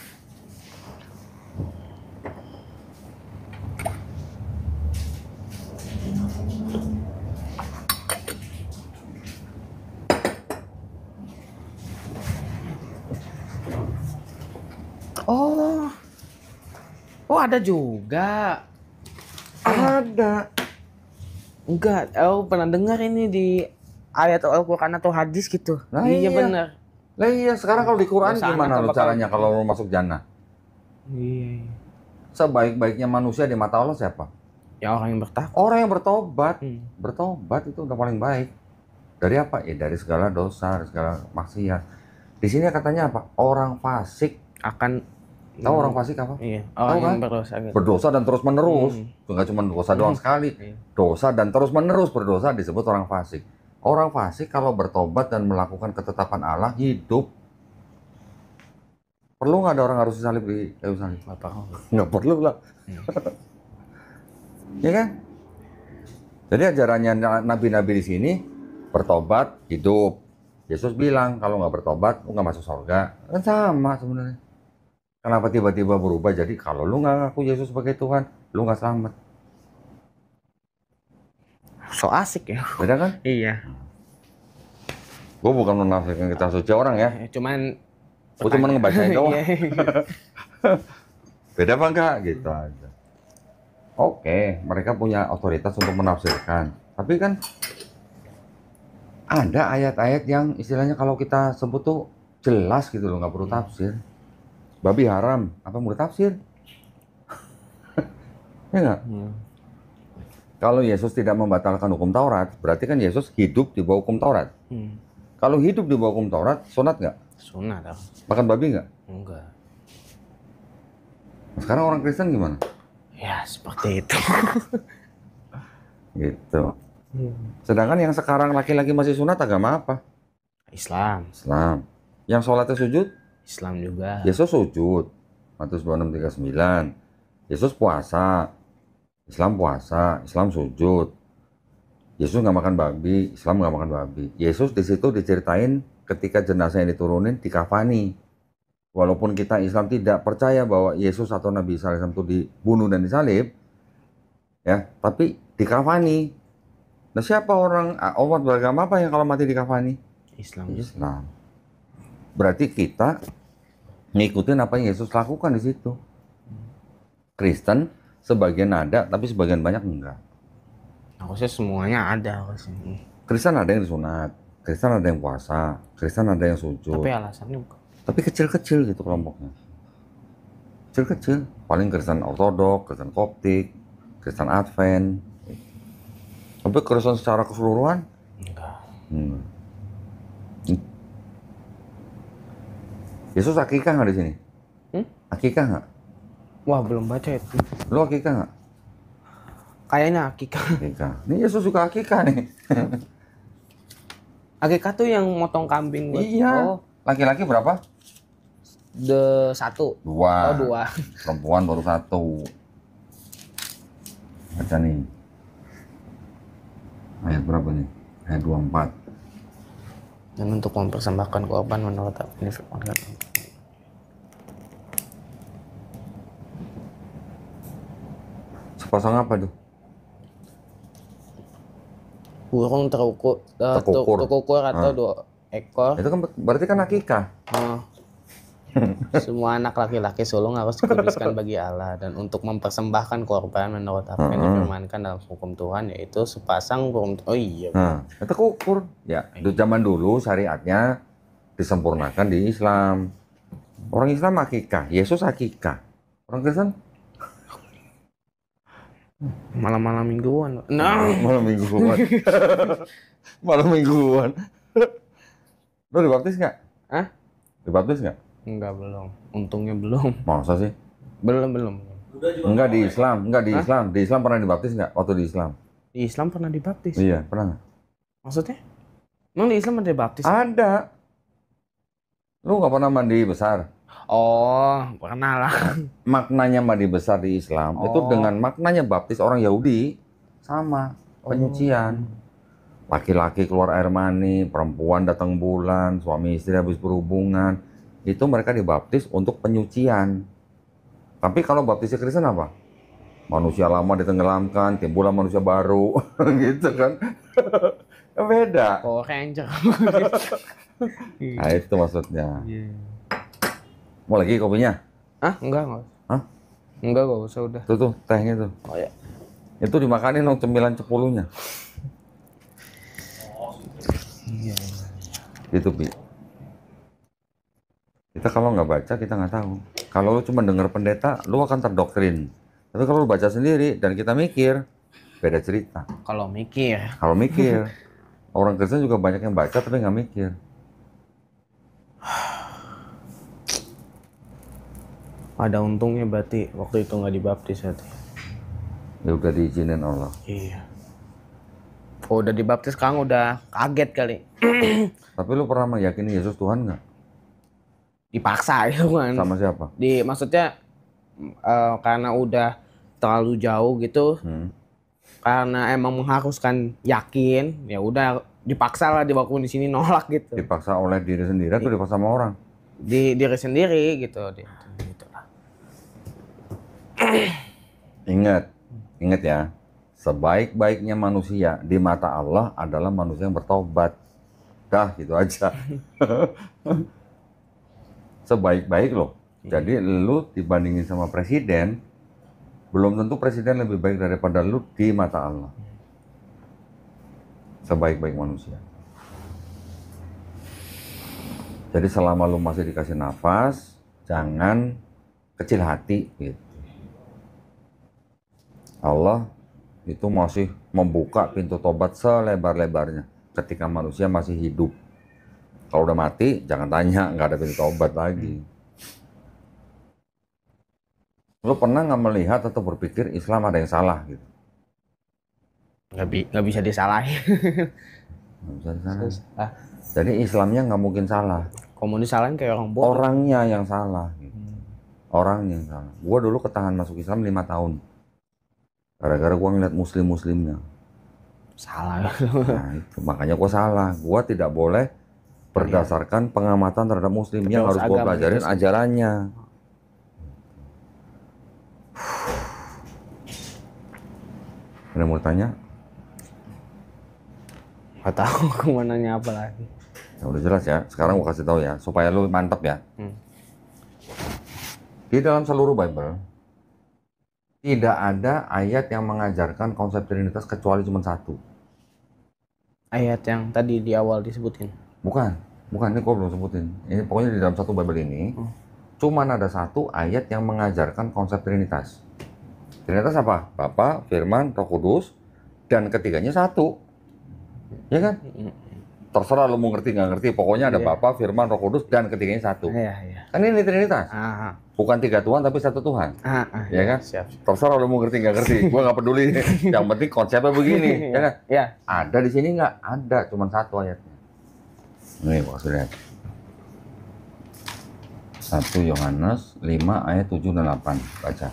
Oh ada juga. Ada. Enggak, aku pernah dengar ini di ayat Al-Quran atau hadis gitu. Nah, iya iya. benar. Lah iya, sekarang kalau di Quran Dosa gimana anak lu bakal- caranya kalau lu masuk jannah? Iya. Sebaik-baiknya manusia di mata Allah siapa? Ya orang yang bertakwa. Orang yang bertobat. Hmm. Bertobat itu udah paling baik. Dari apa? Ya dari segala dosa, dari segala maksiat. Di sini katanya apa? Orang fasik. Akan Tahu orang fasik apa? Iya, Tahu orang yang kan? berdosa gitu. Berdosa dan terus menerus. Enggak cuma dosa doang sekali. Iya. Dosa dan terus menerus berdosa disebut orang fasik. Orang fasik kalau bertobat dan melakukan ketetapan Allah hidup. Perlu nggak ada orang harus disalib di kayu salib? Nggak perlu lah. Ya kan? Jadi ajarannya nabi-nabi di sini bertobat hidup. Yesus bilang kalau nggak bertobat lu nggak masuk surga. Kan sama sebenarnya. Kenapa tiba-tiba berubah jadi kalau lu nggak ngaku Yesus sebagai Tuhan, lu nggak selamat. So asik ya. Beda kan? Iya. Gue bukan menafsirkan kitab suci orang ya. Cuman Gue cuma ngebacain doang. Iya. Beda apa enggak? Gitu aja. Oke, mereka punya otoritas untuk menafsirkan. Tapi kan ada ayat-ayat yang istilahnya kalau kita sebut tuh jelas gitu loh, nggak perlu tafsir. Babi haram, apa mau tafsir? Ya nggak? Kalau Yesus tidak membatalkan hukum Taurat, berarti kan Yesus hidup di bawah hukum Taurat. Kalau hidup di bawah hukum Taurat, sunat nggak? Sunat dong. Makan babi nggak? Enggak. Sekarang orang Kristen gimana? Ya seperti itu. Gitu. Sedangkan yang sekarang laki-laki masih sunat agama apa? Islam. Islam. Yang sholatnya sujud? Islam juga. Yesus sujud. Matius 26:39. Yesus puasa. Islam puasa. Islam sujud. Yesus nggak makan babi. Islam nggak makan babi. Yesus di situ diceritain ketika jenazah yang diturunin dikafani. Walaupun kita Islam tidak percaya bahwa Yesus atau Nabi Isa AS itu dibunuh dan disalib, ya, tapi dikafani. Nah, siapa umat beragama apa yang kalau mati dikafani? Islam. Islam. Berarti kita ngikutin apa yang Yesus lakukan di situ. Kristen sebagian ada, tapi sebagian banyak enggak. Aku sih semuanya ada aku sih. Kristen ada yang disunat, Kristen ada yang puasa, Kristen ada yang sujud. Tapi alasannya bukan. Tapi kecil-kecil gitu kelompoknya. Kecil-kecil. Paling Kristen Ortodok, Kristen Koptik, Kristen Advent. Tapi Kristen secara keseluruhan? Enggak. Yesus akikah nggak di sini? Akikah nggak? Wah belum baca itu. Lu akikah nggak? Kayaknya akikah. Akikah. Ini Yesus juga akikah nih. Akikah tuh yang motong kambing buat. Iya. Oh, Laki-laki berapa? satu. Dua. Oh, 2. Perempuan baru 1. Baca nih. Ayat berapa nih? Ayat 24. Dan untuk mempersembahkan korban menurut ini firman kan. Sepasang apa tuh? Burung terukur, Terkukur. terkukur atau 2 ekor. Itu kan berarti kan akikah. Oh. Semua anak laki-laki sulung harus dikuduskan bagi Allah, dan untuk mempersembahkan korban menurut apa yang difirmankan dalam hukum Tuhan, yaitu sepasang burung. Oh iya. Nah, itu kukur. Ya, itu zaman dulu syariatnya disempurnakan di Islam. Orang Islam akikah, Yesus akikah. Orang Kristen Malam-malam mingguan. Nah, malam mingguan. Malam mingguan. Lo dibaptis nggak? Hah? Dibaptis nggak? Enggak, belum. Untungnya belum. Masa sih? Belum. Enggak di Islam, enggak di Islam. Di Islam pernah dibaptis nggak waktu di Islam? Di Islam pernah dibaptis. Iya, pernah nggak? Maksudnya? Emang di Islam ada dibaptis? Ada. Lu nggak pernah mandi besar? Oh, pernah lah. Maknanya mandi besar di Islam itu dengan maknanya baptis orang Yahudi sama penyucian. Laki-laki keluar air mani, perempuan datang bulan, suami istri habis berhubungan, itu mereka dibaptis untuk penyucian. Tapi kalau baptisnya Kristen apa? Manusia lama ditenggelamkan, timbullah manusia baru, gitu kan? Beda. Power Ranger. Nah itu maksudnya. Iya. Mau lagi kopinya? Ah, enggak. Hah? Enggak usah udah. Tuh tehnya tuh. Oh ya. Itu dimakanin dong cemilan cepulunya. Iya. Itu Bi. Kita kalau nggak baca kita nggak tahu. Kalau lu cuma dengar pendeta, lu akan terdoktrin. Tapi kalau lu baca sendiri dan kita mikir, beda cerita. Kalau mikir. Kalau mikir, orang Kristen juga banyak yang baca tapi nggak mikir. Ada untungnya berarti waktu itu nggak dibaptis hati. Ya udah diizinin Allah. Iya. Oh, udah dibaptis sekarang udah kaget kali. Tapi lu pernah meyakini Yesus Tuhan nggak? Dipaksa gitu kan. Sama siapa? Maksudnya karena udah terlalu jauh gitu. Karena emang mengharuskan yakin, ya udah dipaksa lah dibawa di sini nolak gitu. Dipaksa oleh diri sendiri atau dipaksa sama orang? Di diri sendiri gitu. Gitu lah. Ingat ya. Sebaik-baiknya manusia di mata Allah adalah manusia yang bertobat. Dah, gitu aja. Sebaik-baik loh. Jadi lu dibandingin sama presiden, belum tentu presiden lebih baik daripada lu di mata Allah. Sebaik-baik manusia. Jadi selama lu masih dikasih nafas, jangan kecil hati gitu. Allah itu masih membuka pintu tobat selebar-lebarnya ketika manusia masih hidup. Kalau udah mati, jangan tanya, nggak ada pintu tobat lagi. Lo pernah nggak melihat atau berpikir Islam ada yang salah gitu? Nggak bisa disalahin. Nggak bisa disalahin. Jadi Islamnya nggak mungkin salah. Kalau mau disalahin kayak orang bodoh. Orangnya yang salah. Gitu. Orangnya yang salah. Gua dulu ketahan masuk Islam 5 tahun. Gara-gara gua ngeliat muslimnya. Salah. Nah itu makanya gua salah. Gua tidak boleh berdasarkan pengamatan terhadap muslim. Yang harus gua pelajarin ajarannya. Ada mau tanya? Gak tahu kemananya apa lagi. Ya udah jelas ya. Sekarang gua kasih tahu ya supaya lu mantap ya. Di dalam seluruh Bible tidak ada ayat yang mengajarkan konsep Trinitas kecuali cuma satu. Ayat yang tadi di awal disebutin. Bukan ini gua belum sebutin. Ini pokoknya di dalam satu Bible ini cuman ada satu ayat yang mengajarkan konsep Trinitas. Trinitas apa? Bapa, Firman, Roh Kudus, dan ketiganya satu. Ya kan? Terserah lu mau ngerti nggak ngerti, pokoknya ada Bapa, Firman, Roh Kudus, dan ketiganya satu. Iya. Kan ini Trinitas. Bukan 3 Tuhan tapi 1 Tuhan. Ya kan? Siap. Terserah lu mau ngerti nggak ngerti, gua nggak peduli. Yang penting konsepnya begini, ya kan? Iya. Ada di sini nggak? Ada, cuma satu ayatnya. Nih maksudnya. 1 Yohanes 5 ayat 7 dan 8. Baca.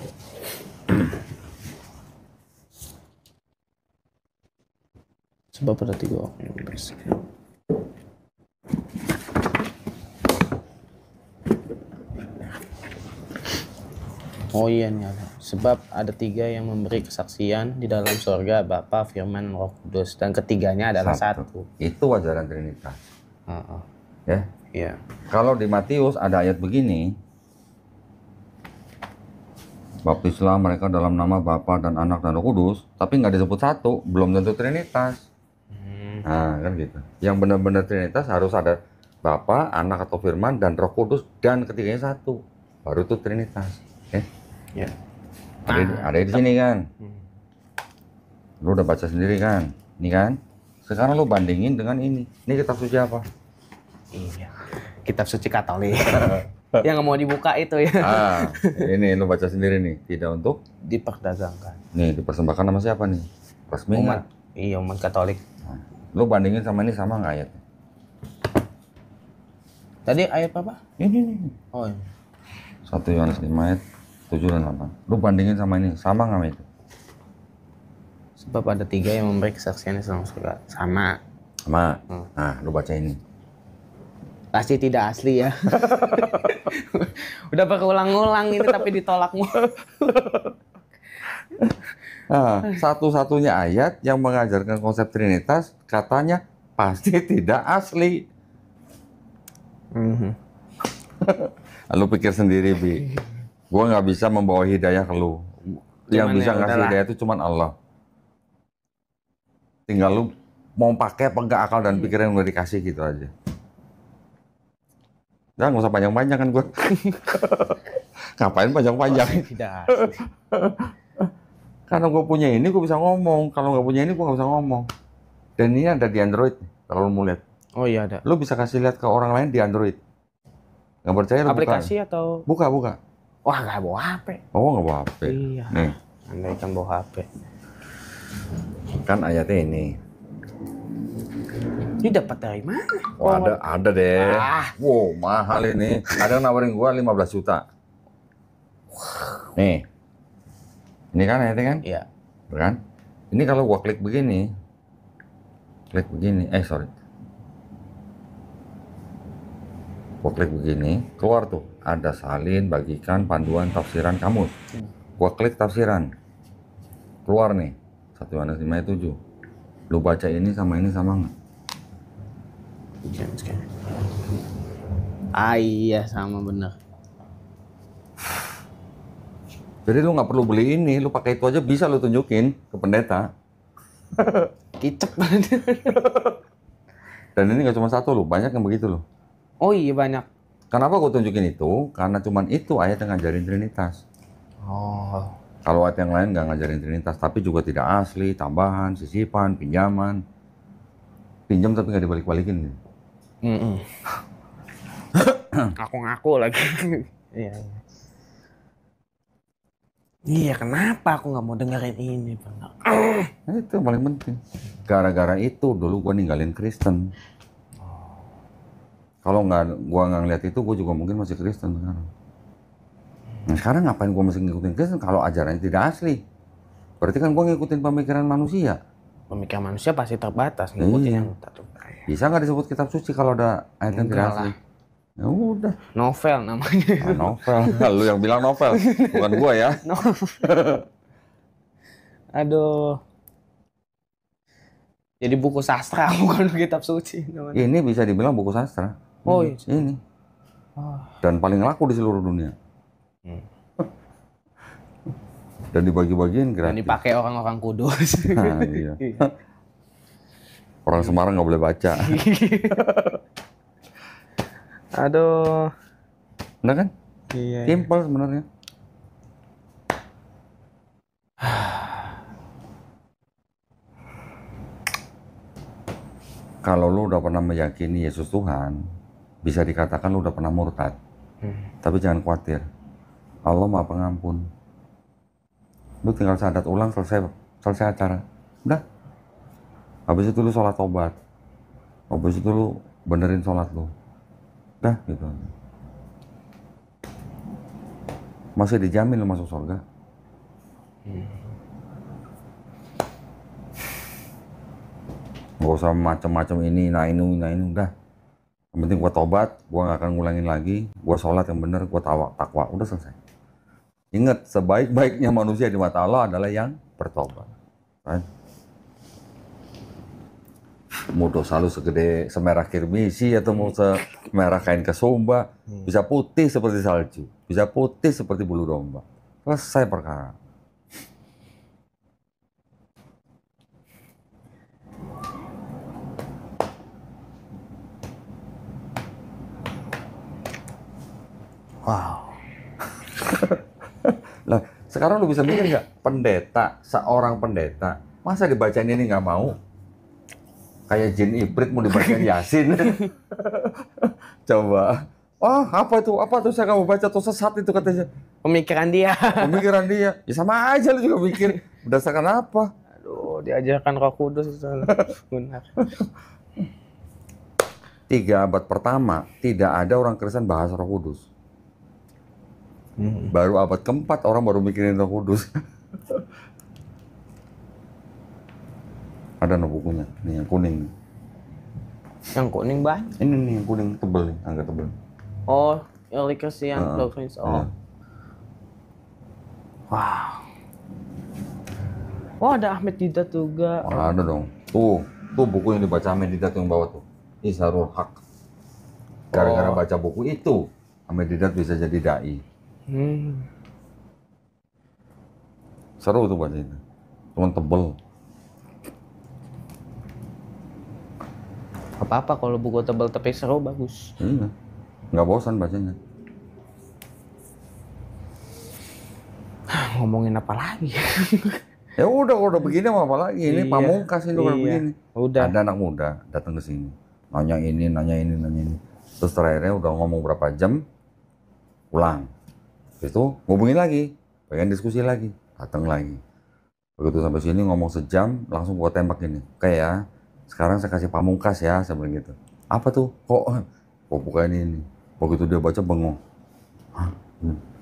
Sebab ada 3 orang yang bersedia. Oh iya nih ada. Sebab ada 3 yang memberi kesaksian di dalam surga, Bapa, Firman, Roh Kudus, dan ketiganya adalah satu. Itu ajaran Trinitas. Ya. Iya. Kalau di Matius ada ayat begini, baptislah mereka dalam nama Bapa dan Anak dan Roh Kudus, tapi nggak disebut satu, belum tentu Trinitas. Nah kan gitu. Yang benar-benar Trinitas harus ada Bapa, Anak atau Firman dan Roh Kudus dan ketiganya satu, baru itu Trinitas. Ya. Ada di sini kan. Lu udah baca sendiri kan, ini kan. Sekarang lu bandingin dengan ini. Ini kitab suci apa? Iya. Kitab suci Katolik. Yang nggak mau dibuka itu ya. Ini lu baca sendiri nih. Tidak untuk diperdagangkan. Nih dipersembahkan sama siapa nih? Resmi nggak? Iya, umat Katolik. Nah, lu bandingin sama ini sama nggak ayatnya? Tadi ayat apa? Ini nih. Oh iya. 1 Yohanes 5 ayat 7 dan 8. Lu bandingin sama ini, sama nggak sama itu? Sebab ada 3 yang memberi kesaksian di dalam surga. Sama. Nah, lu baca ini. Pasti tidak asli ya. Udah berulang-ulang ini tapi ditolak mulu. Nah, satu-satunya ayat yang mengajarkan konsep Trinitas katanya pasti tidak asli. Lu pikir sendiri, Bi. Gua nggak bisa membawa hidayah ke lu. Yang bisa ngasih hidayah itu cuma Allah. Tinggal lu mau pakai apa enggak akal dan pikiran yang udah dikasih gitu aja. Jangan nggak usah panjang-panjang kan gue. Ngapain panjang-panjang? Tidak asli. Karena gue punya ini gue bisa ngomong. Kalau nggak punya ini gue nggak bisa ngomong. Dan ini ada di Android. Kalau lu mau lihat. Oh iya ada. Lu bisa kasih lihat ke orang lain di Android. Nggak percaya lu aplikasi buka. Atau? Buka. Wah nggak bawa HP. Oh nggak bawa HP. Iya. Nih. Andai kan bawa HP. Kan ayatnya ini. Ini dapat dari mana? Oh, ada deh. Wow, mahal ini. Ada yang nawarin gua 15 juta. Nih. Ini kan ya kan? Iya. Kan? Ini kalau gua klik begini. Sorry. Gua klik begini, keluar tuh. Ada salin, bagikan, panduan, tafsiran, kamus. Gua klik tafsiran. Keluar nih. 1 Yohanes 5:7. Lu baca ini sama nggak? Iya, sama bener. Jadi lu nggak perlu beli ini, lu pakai itu aja bisa lu tunjukin ke pendeta. Kicep. Dan ini nggak cuma satu loh, banyak yang begitu loh. Oh iya banyak. Kenapa gue tunjukin itu? Karena cuman itu ayat yang ngajarin Trinitas. Oh. Kalau ayat yang lain nggak ngajarin Trinitas, tapi juga tidak asli, tambahan, sisipan, pinjaman. Pinjam tapi nggak dibalik-balikin. Aku ngaku lagi. Iya. Iya, kenapa aku nggak mau dengerin ini, Bang? Itu yang paling penting. Gara-gara itu dulu gue ninggalin Kristen. Kalau gue nggak ngeliat itu, gue juga mungkin masih Kristen sekarang. Nah sekarang ngapain gue masih ngikutin Kristen kalau ajarannya tidak asli? Berarti kan gue ngikutin pemikiran manusia. Pemikiran manusia pasti terbatas, ngikutin yang tertulis. Bisa nggak disebut kitab suci kalau ada ayat yang tidak asli? Ya udah. Novel namanya. Novel. Lu yang bilang novel, bukan gue ya. Aduh. Jadi buku sastra bukan kitab suci namanya. Ini bisa dibilang buku sastra. Oh iya. Ini. Dan paling laku di seluruh dunia. Dan dibagi-bagiin gratis. Dan dipakai orang-orang kudus. Nah, iya. Orang Semarang nggak boleh baca. Aduh. Benar kan? Iya. Simpel sebenarnya. Kalau lu udah pernah meyakini Yesus Tuhan, bisa dikatakan lu udah pernah murtad. Tapi jangan khawatir. Allah Maha Pengampun. Lu tinggal syahadat ulang, selesai acara. Udah. Habis itu lu sholat tobat. Habis itu lu benerin sholat lu. Udah gitu. Masih dijamin lu masuk surga. Gak usah macam-macam ini, nah ini, udah. Yang penting gua tobat, gua gak akan ngulangin lagi. Gua sholat yang bener, gua takwa, udah selesai. Ingat, sebaik-baiknya manusia di mata Allah adalah yang bertobat. Kan? Mau dosa lu segede semerah kirmisi atau mau semerah kain kesumba, bisa putih seperti salju, bisa putih seperti bulu domba. Selesai perkara. Wow. Lah, sekarang lu bisa mikir nggak? Pendeta, seorang pendeta, masa dibacain ini nggak mau? Kayak jin ibrit mau dibacain Yasin. Coba. Oh, apa tuh saya kamu baca tuh sesat itu katanya. Pemikiran dia. Pemikiran dia. Ya sama aja lu juga mikir. Berdasarkan apa? Aduh, diajarkan Roh Kudus itu benar. 3 abad pertama tidak ada orang Kristen bahas Roh Kudus. Baru abad keempat orang baru mikirin Roh Kudus. Ada no bukunya, nih yang kuning. Yang kuning banyak. Ini nih yang kuning tebel nih, agak tebel. Oh, Early Christian Doctrines. Oh. Wow. Oh, ada Ahmed Didat juga. Ada dong. Tuh buku yang dibaca Ahmed Didat yang bawah tuh. Izharul Haq. Gara-gara baca buku itu, Ahmed Didat bisa jadi dai. Seru tuh baca itu. Cuman tebel. Apa-apa kalau buku tebal tapi seru bagus. Iya. Nggak bosan bacanya. Ngomongin apa lagi? Ya udah begini mau apa lagi? Ini pamungkas ini udah begini. Udah. Ada anak muda datang ke sini. Nanya ini. Terus terakhirnya udah ngomong berapa jam, pulang. Itu ngomongin lagi, pengen diskusi lagi, datang lagi. Begitu sampai sini ngomong sejam, langsung gua tembak ini. Kayak Sekarang saya kasih pamungkas ya, saya bilang gitu. Apa tuh? Kok buka ini? Begitu dia baca bengong. Hah?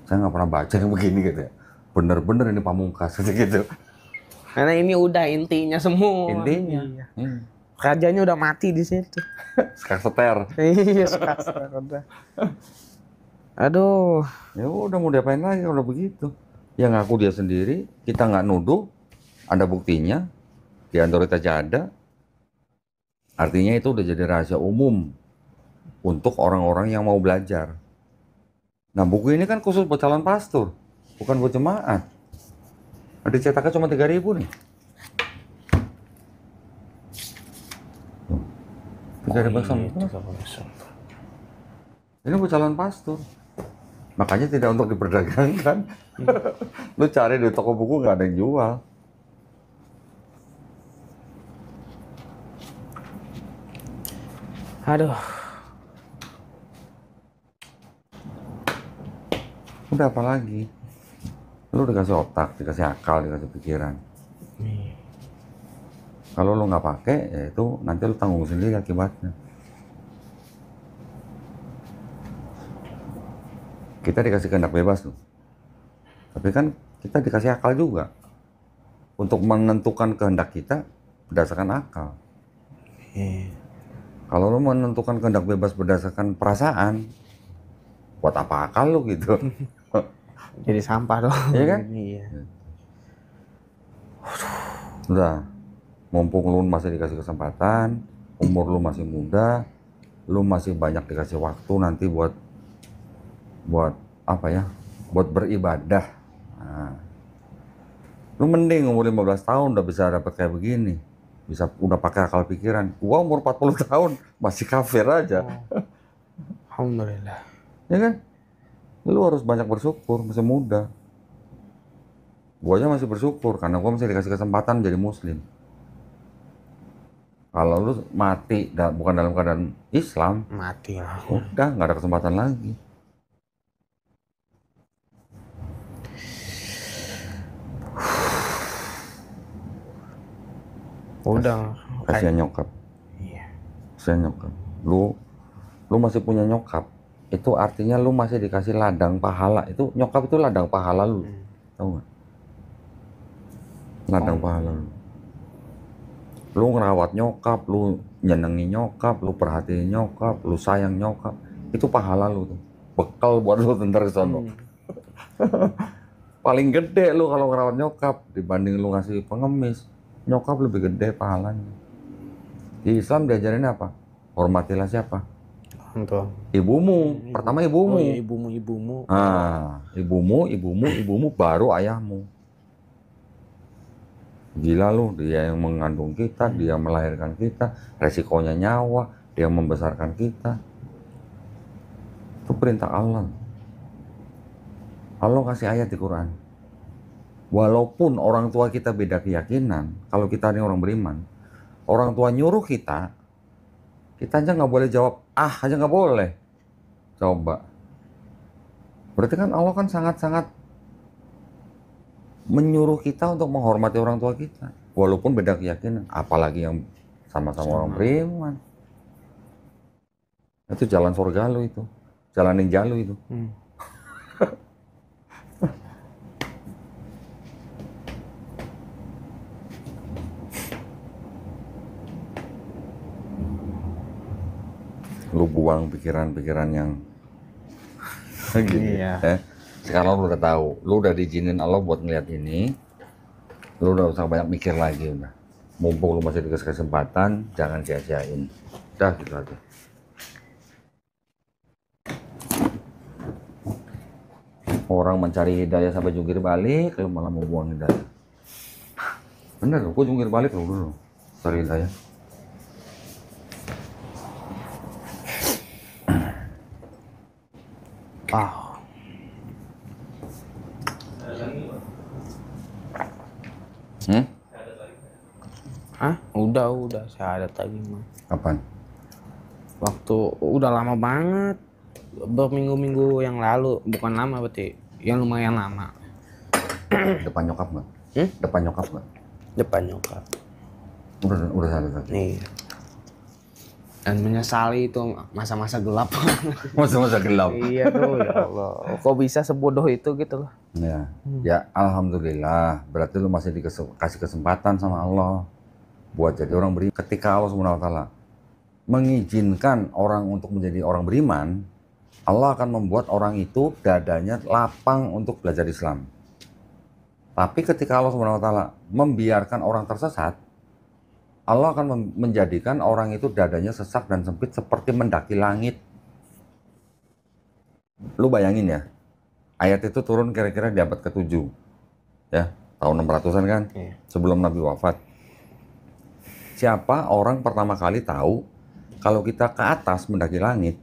Saya nggak pernah baca yang begini gitu ya. Bener-bener ini pamungkas gitu. Karena ini udah intinya semua. Intinya. Iya. Rajanya udah mati di situ. Skakseter. Iya, skakseter udah. Aduh. Ya udah mau diapain lagi kalau begitu. Ya ngaku dia sendiri, kita nggak nuduh, ada buktinya, di Android aja ada. Artinya itu udah jadi rahasia umum untuk orang-orang yang mau belajar. Nah buku ini kan khusus buat calon pastor, bukan buat jemaat. Ada cetaknya cuma 3.000 nih. 3.000 sampah. Ini buat calon pastor. Makanya tidak untuk diperdagangkan. Lu cari di toko buku nggak ada yang jual. Aduh. Udah apa lagi? Lu dikasih otak, dikasih akal, dikasih pikiran. Kalau lu nggak pakai, ya itu nanti lu tanggung sendiri akibatnya. Kita dikasih kehendak bebas tuh. Tapi kan kita dikasih akal juga. Untuk menentukan kehendak kita berdasarkan akal. Kalau lu menentukan kehendak bebas berdasarkan perasaan, buat apa akal lu gitu? Jadi sampah dong. Iya kan? Iya. Udah, mumpung lu masih dikasih kesempatan, umur lu masih muda, lu masih banyak dikasih waktu nanti buat apa ya? Buat beribadah. Nah, lu mending umur 15 tahun udah bisa dapat kayak begini. Bisa udah pakai akal pikiran. Gua umur 40 tahun masih kafir aja. Alhamdulillah. Ya kan? Lu harus banyak bersyukur, masih muda. Gua aja masih bersyukur karena gua masih dikasih kesempatan jadi muslim. Kalau lu mati bukan dalam keadaan Islam, Mati lah. udah nggak ada kesempatan lagi. Udah. Kasihan nyokap. Iya. Kasihan nyokap. Lu masih punya nyokap. Itu artinya lu masih dikasih ladang pahala. Itu nyokap itu ladang pahala lu. Tahu nggak? Ladang pahala lu. Lu ngerawat nyokap, lu nyenengi nyokap, lu perhatiin nyokap, lu sayang nyokap. Itu pahala lu tuh. Bekal buat lu ntar kesono. Paling gede lu kalau ngerawat nyokap dibanding lu ngasih pengemis. Nyokap lebih gede pahalanya. Di Islam diajarin apa? Hormatilah siapa? Untuk Ibumu. Pertama ibumu. Oh, iya, ibumu. Nah, ibumu baru ayahmu. Gila lu, dia yang mengandung kita, dia melahirkan kita, resikonya nyawa, dia membesarkan kita. Itu perintah Allah. Allah kasih ayat di Quran. Walaupun orang tua kita beda keyakinan, kalau kita ini orang beriman, orang tua nyuruh kita aja nggak boleh jawab, aja nggak boleh. Coba. Berarti kan Allah kan sangat-sangat menyuruh kita untuk menghormati orang tua kita. Walaupun beda keyakinan, apalagi yang sama-sama orang beriman. Itu jalan surga lu itu. Jalan ninja lu itu. Lu buang pikiran-pikiran yang gini. Iya. Sekarang lu udah tahu, lu udah diizinin Allah buat ngeliat ini, lu udah usah banyak mikir lagi udah. Mumpung lu masih dikasih kesempatan, jangan sia-siain. Udah gitu aja. Orang mencari hidayah sampai jungkir balik, lu malah mau buang hidayah. Bener, gua jungkir balik lu dulu, cari hidayah. Hah? Udah syahadat lagi mah. Kapan? Waktu udah lama banget. Berminggu-minggu yang lalu, bukan lama berarti, yang lumayan lama. Depan nyokap nggak? Depan nyokap nggak? Depan nyokap. Udah sadar. Iya. Dan menyesali itu masa-masa gelap. Masa-masa gelap. Iya tuh, ya Allah. Kok bisa sebodoh itu gitu loh. Ya, ya alhamdulillah. Berarti lu masih dikasih kesempatan sama Allah buat jadi orang beriman. Ketika Allah SWT mengizinkan orang untuk menjadi orang beriman, Allah akan membuat orang itu dadanya lapang untuk belajar Islam. Tapi ketika Allah SWT membiarkan orang tersesat, Allah akan menjadikan orang itu dadanya sesak dan sempit seperti mendaki langit. Lu bayangin ya, ayat itu turun kira-kira di abad ke-7. Ya, tahun 600-an kan, sebelum Nabi wafat. Siapa orang pertama kali tahu kalau kita ke atas mendaki langit,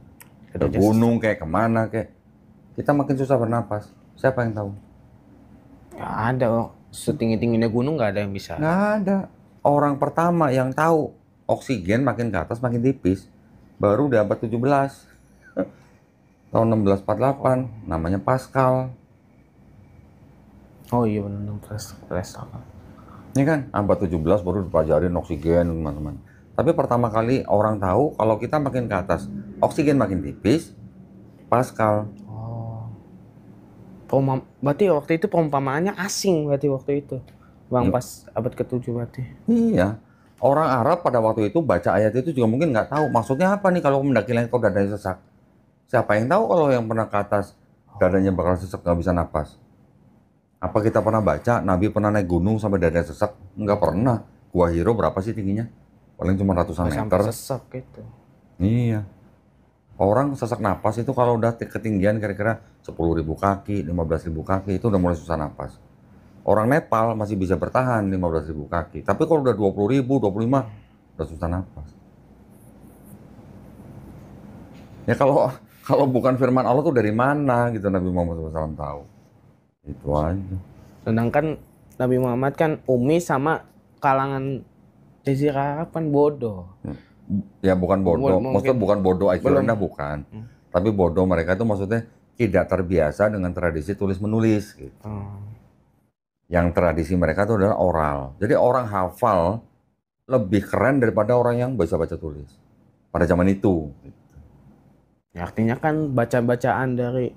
ke gunung kayak kemana kayak, kita makin susah bernapas. Siapa yang tahu? Ya ada, setinggi-tingginya gunung nggak ada yang bisa. Nggak ada. Orang pertama yang tahu oksigen makin ke atas makin tipis baru di abad 17 tahun 1648, namanya Pascal. Oh iya benar, Pascal. Ini kan abad 17 baru dipelajarin oksigen teman-teman. Tapi pertama kali orang tahu kalau kita makin ke atas oksigen makin tipis, Pascal. Berarti waktu itu perumpamaannya asing berarti waktu itu. Bang, pas abad ke-7 berarti. Iya. Orang Arab pada waktu itu baca ayat itu juga mungkin nggak tahu maksudnya apa nih kalau mendaki langit kok dadanya sesak. Siapa yang tahu kalau yang pernah ke atas dadanya bakal sesak nggak bisa napas? Apa kita pernah baca Nabi pernah naik gunung sampai dadanya sesak? Nggak pernah. Gua Hiro berapa sih tingginya? Paling cuma ratusan meter. Sampai sesak gitu. Iya. Orang sesak napas itu kalau udah ketinggian kira-kira 10.000 kaki, 15.000 kaki itu udah mulai susah napas. Orang Nepal masih bisa bertahan 15.000 kaki. Tapi kalau udah 20.000, 25, udah susah nafas. Ya kalau bukan firman Allah tuh dari mana gitu Nabi Muhammad SAW tahu. Itu aja. Sedangkan Nabi Muhammad kan umi sama kalangan Jazirah Arab kan bodoh. Ya bukan bodoh, maksudnya bukan bodoh IQ rendah bukan. Tapi bodoh mereka itu maksudnya tidak terbiasa dengan tradisi tulis-menulis gitu. Yang tradisi mereka itu adalah oral. Jadi orang hafal lebih keren daripada orang yang baca-baca tulis pada zaman itu. Ya, artinya kan baca-bacaan dari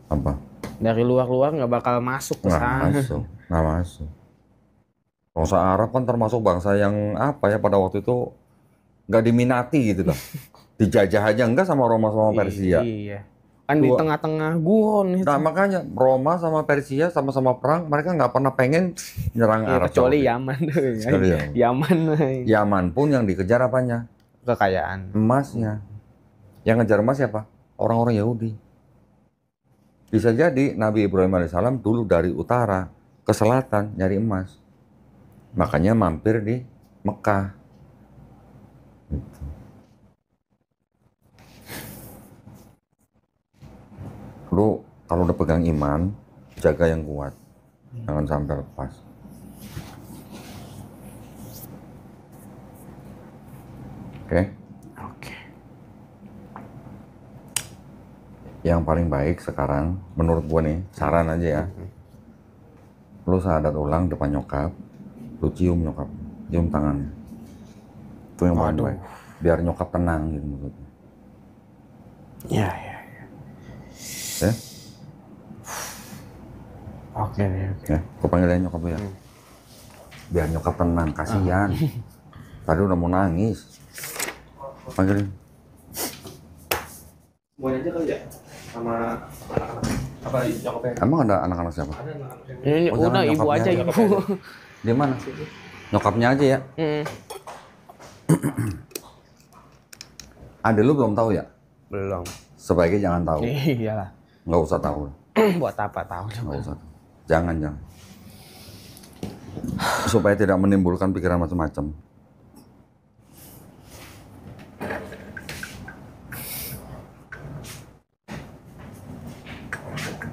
apa? Dari luar-luar nggak bakal masuk ke sana. Nggak masuk. Bangsa Arab kan termasuk bangsa yang apa ya pada waktu itu nggak diminati gitu loh. Dijajah aja enggak sama Roma sama Persia. Iya. Kan di tengah-tengah gurun itu. Nah makanya Roma sama Persia sama-sama perang, mereka nggak pernah pengen nyerang Arab. Kecuali Yaman. Yaman pun yang dikejar apanya? Kekayaan. Emasnya. Yang ngejar emas siapa? Orang-orang Yahudi. Bisa jadi Nabi Ibrahim alaihissalam dulu dari utara ke selatan nyari emas. Makanya mampir di Mekah. Gitu. Lu kalau udah pegang iman, jaga yang kuat. Jangan sampai lepas. Oke? Oke. Yang paling baik sekarang, menurut gua nih, saran aja ya. Lu sahadat ulang depan nyokap, lu cium nyokap, cium tangannya. Itu yang paling baik. Biar nyokap tenang gitu maksudnya. Iya. Ya? Oke. Ya, gua panggilin nyokap lu ya. Biar nyokap tenang, kasihan. Tadi udah mau nangis. Panggilin. Semuanya aja kali ya? Sama anak-anak. Apa nyokapnya? Emang ada anak-anak siapa? Ada anak-anak. Ini Oh, udah jangan ibu nyokapnya, aja ibu. Di mana? Nyokapnya aja ya. Ada lu belum tahu ya? Belum. Sebaiknya jangan tahu. Iyalah. Nggak usah tahu. Buat apa tahu Nggak juga. usah. Jangan. Supaya tidak menimbulkan pikiran macam-macam.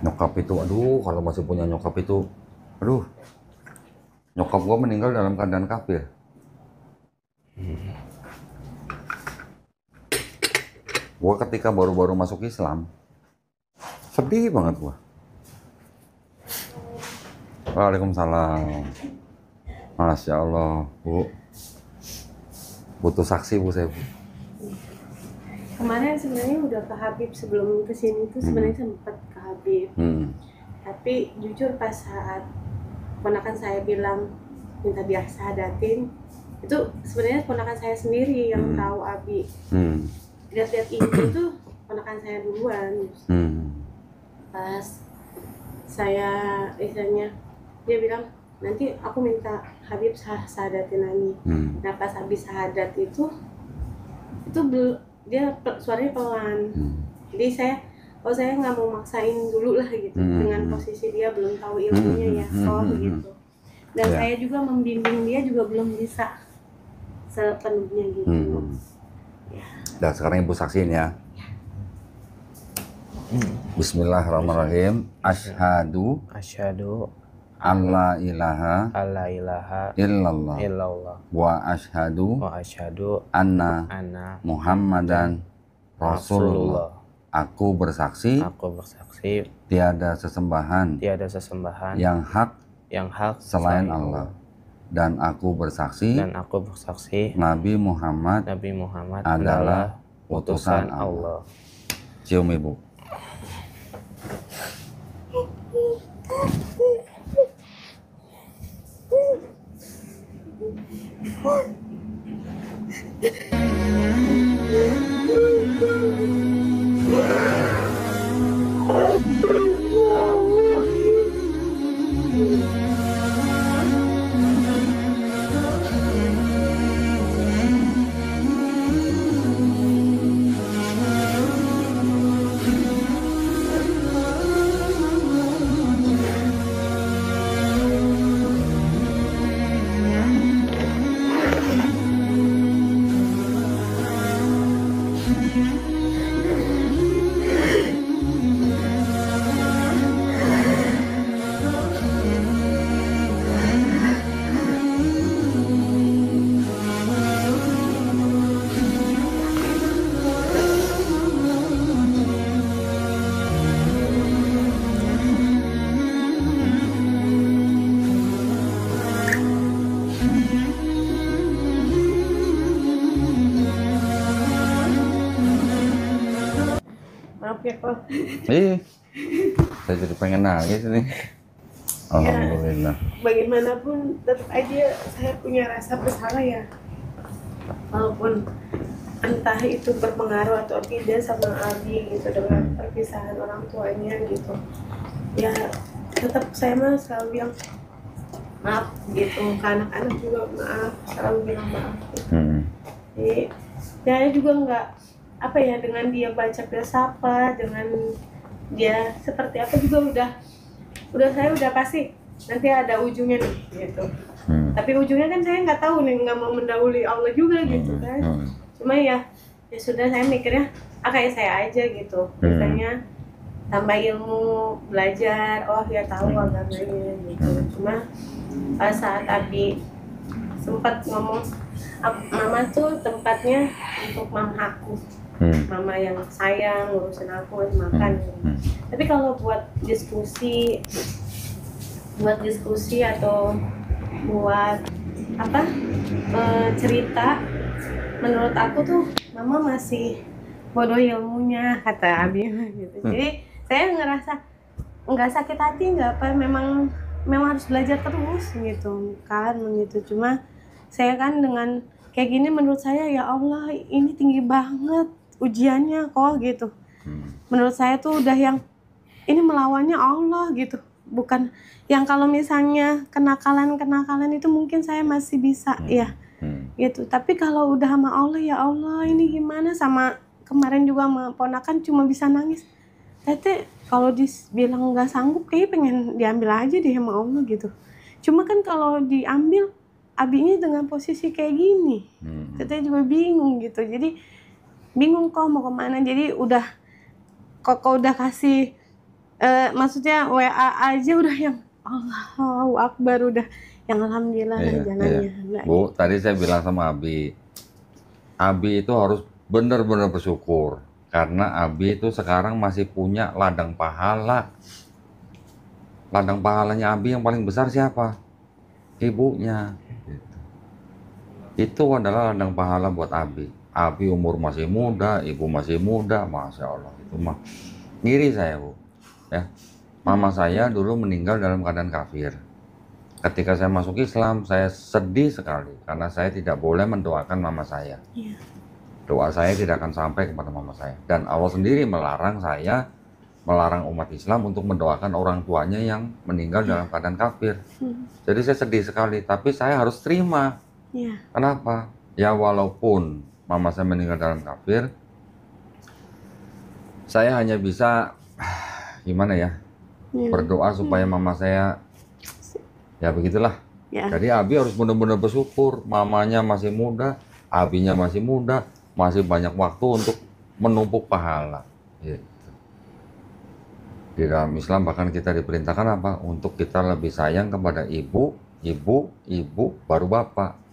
Nyokap itu, aduh, kalau masih punya nyokap itu, aduh, nyokap gua meninggal dalam keadaan kafir. Gua ketika baru-baru masuk Islam, sedih banget gua. Waalaikumsalam. Masya Allah, Bu. Butuh saksi, Bu, saya, Bu. Kemarin sebenarnya udah ke Habib sebelum kesini tuh sebenarnya sempat ke Habib. Tapi jujur pas saat ponakan saya bilang minta dia sahadatin, itu sebenarnya ponakan saya sendiri yang tahu Abi. Lihat-lihat ini tuh ponakan saya duluan. Pas saya istilahnya dia bilang nanti aku minta Habib sahadatin lagi. Nah pas habis sahadat itu dia suaranya pelan. Jadi saya nggak mau maksain dulu lah gitu dengan posisi dia belum tahu ilmunya ya gitu. Dan saya juga membimbing dia juga belum bisa sepenuhnya gitu. Dan sekarang Ibu saksiin ya. Bismillahirrahmanirrahim. Asyhadu alla ilaha illallah wa asyhadu anna Muhammadan Rasulullah. Aku bersaksi tiada sesembahan yang hak selain Allah. Dan aku bersaksi Nabi Muhammad adalah utusan Allah. Cium Ibu. Ya kok. Saya jadi pengen nangis nih. Alhamdulillah. Bagaimanapun tetap aja saya punya rasa bersalah ya. Walaupun entah itu berpengaruh atau tidak sama Abi gitu dengan perpisahan orang tuanya gitu. Ya tetap saya mah selalu bilang maaf gitu. Ke anak-anak juga maaf, selalu bilang maaf. Gitu. Jadi saya juga nggak apa ya dengan dia baca filsafat, dengan dia seperti apa juga udah saya udah pasti nanti ada ujungnya nih gitu. Tapi ujungnya kan saya nggak tahu nih, nggak mau mendahului Allah juga gitu kan. Cuma ya sudah saya mikirnya kayak saya aja gitu. Misalnya tambah ilmu, belajar, oh ya tahu agamanya gitu. Cuma pas saat Abi sempat ngomong mama tuh tempatnya untuk mama aku. Mama yang sayang ngurusin aku makan. Tapi kalau buat diskusi atau buat apa cerita, menurut aku tuh mama masih bodoh ilmunya kata Abi gitu. Jadi saya ngerasa nggak sakit hati, nggak apa, memang harus belajar terus gitu kan gitu. Cuma saya kan dengan kayak gini menurut saya ya Allah ini tinggi banget ujiannya kok gitu. Menurut saya tuh udah yang ini melawannya Allah gitu. Bukan yang kalau misalnya kenakalan itu mungkin saya masih bisa ya gitu. Tapi kalau udah sama Allah ya Allah ini gimana, sama kemarin juga sama ponakan cuma bisa nangis. Tete kalau dibilang nggak sanggup kayak pengen diambil aja deh sama Allah gitu. Cuma kan kalau diambil Abinya dengan posisi kayak gini. Tete juga bingung gitu. Jadi bingung kok mau kemana. Jadi udah kok udah kasih maksudnya WA aja udah yang Allahu Akbar, udah yang alhamdulillah jalannya. Iya. Bu, tadi saya bilang sama Abi itu harus benar-benar bersyukur karena Abi itu sekarang masih punya ladang pahala. Ladang pahalanya Abi yang paling besar siapa? Ibunya. Itu adalah ladang pahala buat Abi. Abi umur masih muda, ibu masih muda, Masya Allah. Itu mah ngiri saya, Bu. Ya, mama saya dulu meninggal dalam keadaan kafir. Ketika saya masuk Islam, saya sedih sekali karena saya tidak boleh mendoakan mama saya. Iya. Doa saya tidak akan sampai kepada mama saya. Dan Allah sendiri melarang saya, melarang umat Islam untuk mendoakan orang tuanya yang meninggal dalam keadaan kafir. Jadi saya sedih sekali, tapi saya harus terima. Iya. Kenapa? Ya walaupun mama saya meninggal dalam kafir, saya hanya bisa gimana ya, berdoa supaya mama saya, ya begitulah. Ya. Jadi Abi harus benar-benar bersyukur, mamanya masih muda, Abinya masih muda, masih banyak waktu untuk menumpuk pahala. Gitu. Di dalam Islam bahkan kita diperintahkan apa? Untuk kita lebih sayang kepada ibu, baru bapak.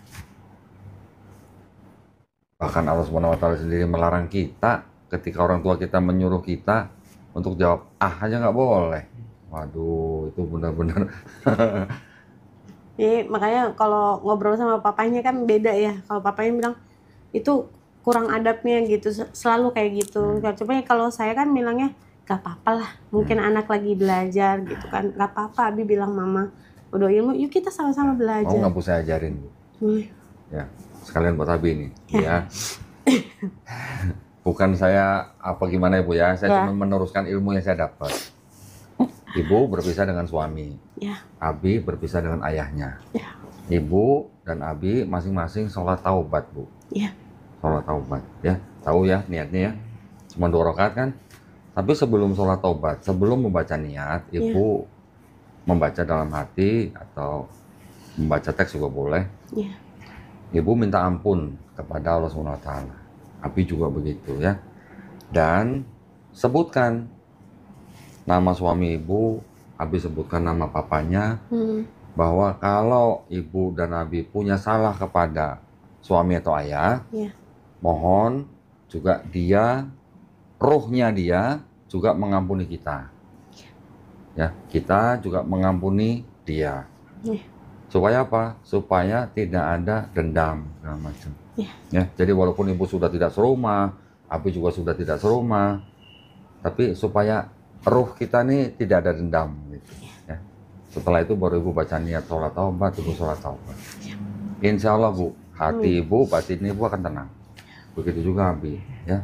Bahkan Allah SWT sendiri melarang kita ketika orang tua kita menyuruh kita untuk jawab aja nggak boleh. Waduh, itu benar-benar. Jadi makanya kalau ngobrol sama papanya kan beda ya. Kalau papanya bilang itu kurang adabnya gitu, selalu kayak gitu. Coba kalau saya kan bilangnya gak apa-apa lah, mungkin anak lagi belajar gitu kan, gak apa-apa. Abi bilang mama udah ilmu, yuk kita sama-sama belajar. Mau nggak Bu saya ajarin, Bu? Boleh. Ya, sekalian buat Abi nih. Ya. Bukan saya apa gimana ya Bu ya, saya cuma meneruskan ilmu yang saya dapat. Ibu berpisah dengan suami, Abi berpisah dengan ayahnya. Ibu dan Abi masing-masing sholat taubat, Bu. Sholat taubat, ya. Tahu ya niatnya ya, cuma 2 rakaat kan. Tapi sebelum sholat taubat, sebelum membaca niat, Ibu membaca dalam hati atau membaca teks juga boleh. Ibu minta ampun kepada Allah SWT. Abi juga begitu ya. Dan sebutkan nama suami ibu, Abi sebutkan nama papanya, bahwa kalau ibu dan Abi punya salah kepada suami atau ayah, mohon juga dia, ruhnya dia juga mengampuni kita. Ya, kita juga mengampuni dia. Supaya apa? Supaya tidak ada dendam segala macam. Ya, jadi walaupun ibu sudah tidak serumah, Abi juga sudah tidak serumah, tapi supaya ruh kita nih tidak ada dendam gitu. Ya. Setelah itu baru ibu baca niat sholat taubat, ibu sholat taubat. Insya Allah Bu, hati ibu, batin ibu akan tenang. Begitu juga Abi, ya.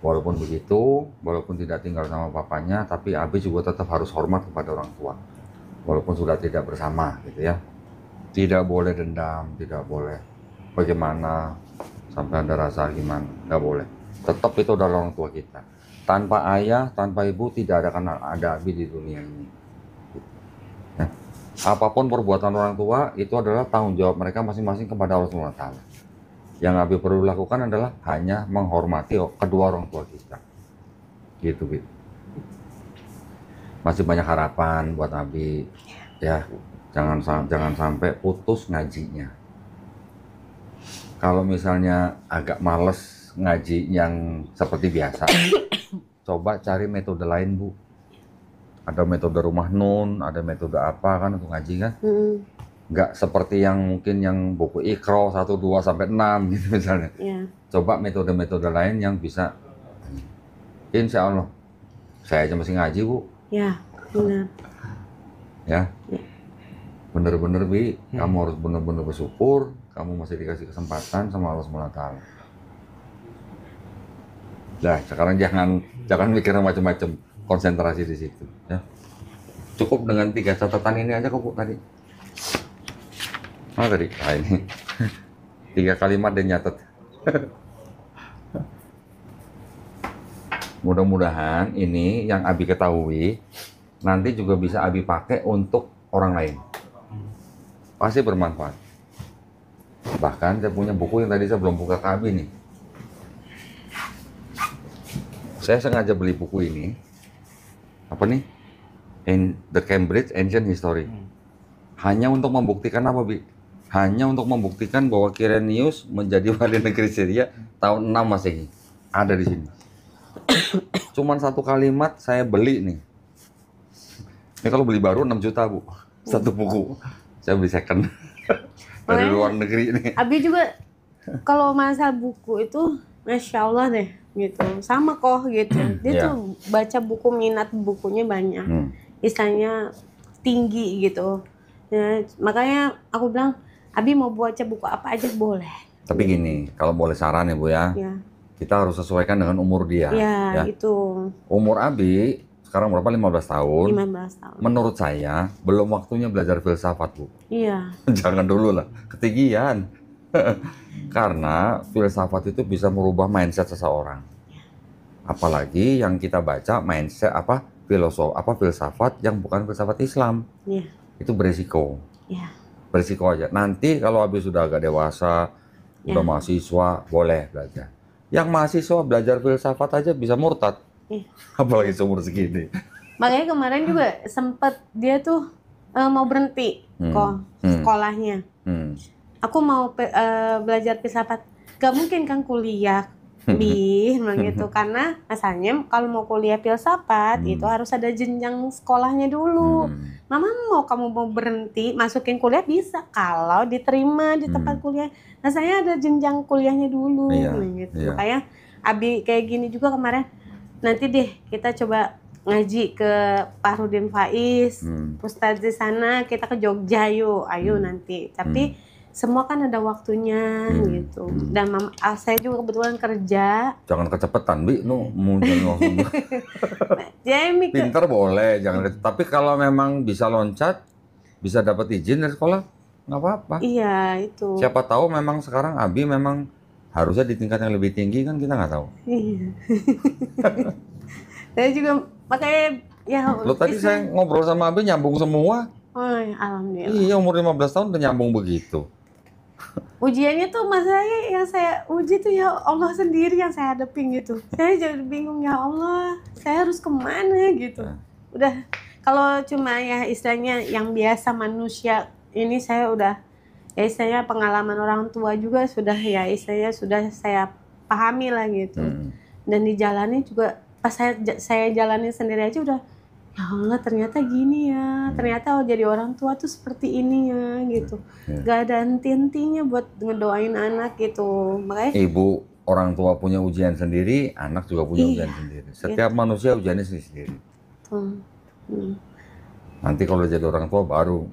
Walaupun begitu, walaupun tidak tinggal sama papanya, tapi Abi juga tetap harus hormat kepada orang tua. Walaupun sudah tidak bersama, gitu ya. Tidak boleh dendam, tidak boleh bagaimana, sampai ada rasa gimana, nggak boleh. Tetap itu adalah orang tua kita. Tanpa ayah, tanpa ibu, tidak akan ada Abi di dunia ini. Ya. Apapun perbuatan orang tua, itu adalah tanggung jawab mereka masing-masing kepada Allah SWT. Yang Abi perlu lakukan adalah hanya menghormati kedua orang tua kita. Gitu, gitu. Masih banyak harapan buat Abi, ya. Jangan sampai putus ngajinya. Kalau misalnya agak males ngaji yang seperti biasa, coba cari metode lain Bu. Ada metode rumah nun, ada metode apa kan untuk ngaji kan? Nggak seperti yang mungkin yang buku Iqra 1, 2, sampai 6 gitu misalnya. Coba metode-metode lain yang bisa. Insya Allah. Saya aja masih ngaji Bu. Ya, benar. Ya. Bener-bener Bi, kamu harus bener-bener bersyukur, kamu masih dikasih kesempatan sama Allah SWT. Nah, sekarang jangan mikir macam-macam, konsentrasi di situ. Ya. Cukup dengan 3 catatan ini aja kok Bu tadi. Tadi? Nah ini 3 kalimat dan nyatet. Mudah-mudahan ini yang Abi ketahui nanti juga bisa Abi pakai untuk orang lain. Pasti bermanfaat. Bahkan saya punya buku yang tadi saya belum buka ke Abi nih. Saya sengaja beli buku ini. Apa nih? The Cambridge Ancient History. Hanya untuk membuktikan apa, Bi? Hanya untuk membuktikan bahwa Quirinius menjadi wali negeri Syria tahun 6 Masehi. Ada di sini. Cuman 1 kalimat saya beli nih. Ini kalau beli baru 6 juta, Bu. 1 buku. Saya beli second. Dari luar negeri nih. Abi juga kalau masalah buku itu Masya Allah deh gitu, sama kok gitu. Dia tuh baca buku, minat bukunya banyak, istilahnya tinggi gitu. Ya, makanya aku bilang, Abi mau baca buku apa aja boleh. Tapi gini, kalau boleh saran ya Bu ya, kita harus sesuaikan dengan umur dia. Ya, itu. Umur Abi sekarang berapa? 15 tahun. 15 tahun. Menurut saya belum waktunya belajar filsafat Bu. Iya. Jangan dulu lah, ketinggian. Karena filsafat itu bisa merubah mindset seseorang. Apalagi yang kita baca mindset filsafat yang bukan filsafat Islam. Iya. Itu beresiko. Iya. Beresiko aja. Nanti kalau habis sudah agak dewasa, udah mahasiswa, boleh belajar. Yang mahasiswa belajar filsafat aja bisa murtad. Apalagi seumur segini. Makanya kemarin juga sempet dia tuh mau berhenti kok sekolahnya. Aku mau belajar filsafat. Gak mungkin kan kuliah gitu, karena asalnya kalau mau kuliah filsafat itu harus ada jenjang sekolahnya dulu. Mama mau berhenti masukin kuliah bisa kalau diterima di tempat kuliah. Nah saya ada jenjang kuliahnya dulu gitu. Makanya Abi kayak gini juga kemarin. Nanti deh kita coba ngaji ke Pak Rudin Faiz, Ustadz di sana, kita ke Jogja yuk, ayo nanti. Tapi semua kan ada waktunya gitu. Dan saya juga kebetulan kerja. Jangan kecepetan, Bi. Langsung. Pinter boleh, jangan. Tapi kalau memang bisa loncat, bisa dapat izin dari sekolah, nggak apa-apa. Iya, itu. Siapa tahu memang sekarang Abi memang harusnya di tingkat yang lebih tinggi kan kita nggak tahu. Iya. Saya juga makanya ya. Lo tadi saya ngobrol sama Abi nyambung semua. Oh, ya, alhamdulillah. Iya, umur 15 tahun udah nyambung begitu. Ujiannya tuh masalahnya yang saya uji tuh ya Allah sendiri yang saya hadapin gitu. Saya jadi bingung, ya Allah, saya harus kemana gitu. Udah, kalau cuma ya istilahnya yang biasa manusia ini saya udah, ya istilahnya pengalaman orang tua juga sudah ya istilahnya sudah saya pahami lah gitu. Dan dijalani juga pas saya jalani sendiri aja udah, ya Allah ternyata gini ya, ternyata jadi orang tua tuh seperti ini ya gitu. Gak ada henti-hentinya buat ngedoain anak gitu. Makanya Ibu orang tua punya ujian sendiri, anak juga punya ujian sendiri. Setiap manusia ujiannya sendiri. Nanti kalau jadi orang tua baru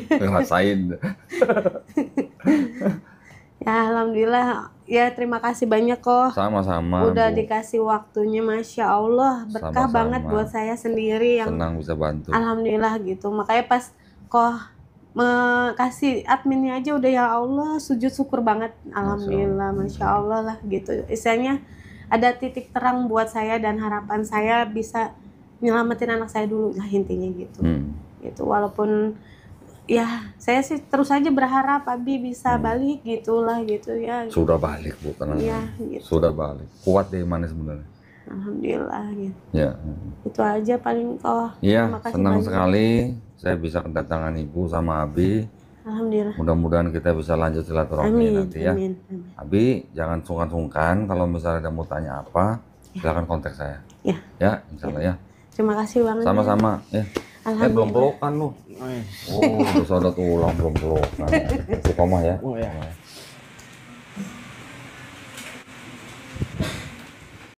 ngerasain. Ya alhamdulillah, ya terima kasih banyak kok. Sama-sama. Udah Bu. dikasih waktunya, Masya Allah, berkah banget buat saya sendiri yang senang bisa bantu. Alhamdulillah gitu. Makanya pas kok kasih adminnya aja udah ya Allah sujud syukur banget. Alhamdulillah, Masya Allah lah gitu. Istilahnya ada titik terang buat saya dan harapan saya bisa nyelamatin anak saya dulu lah intinya gitu. Gitu walaupun ya saya sih terus aja berharap Abi bisa balik gitulah gitu ya. Sudah balik Bu, tenang. Ya, gitu. Sudah balik. Kuat deh mana sebenarnya. Alhamdulillah gitu. Ya. Itu aja paling Iya, senang sekali saya bisa kedatangan Ibu sama Abi. Alhamdulillah. Mudah-mudahan kita bisa lanjut silaturahmi nanti ya. Amin. Abi jangan sungkan-sungkan kalau misalnya ada mau tanya apa, silakan kontak saya. Ya. Ya, insyaallah ya. Terima kasih banget. Sama-sama ya. Belum pelukan lu. Oh, udah saudara ulang belum pelukan. Suka mah ya. Oh ya.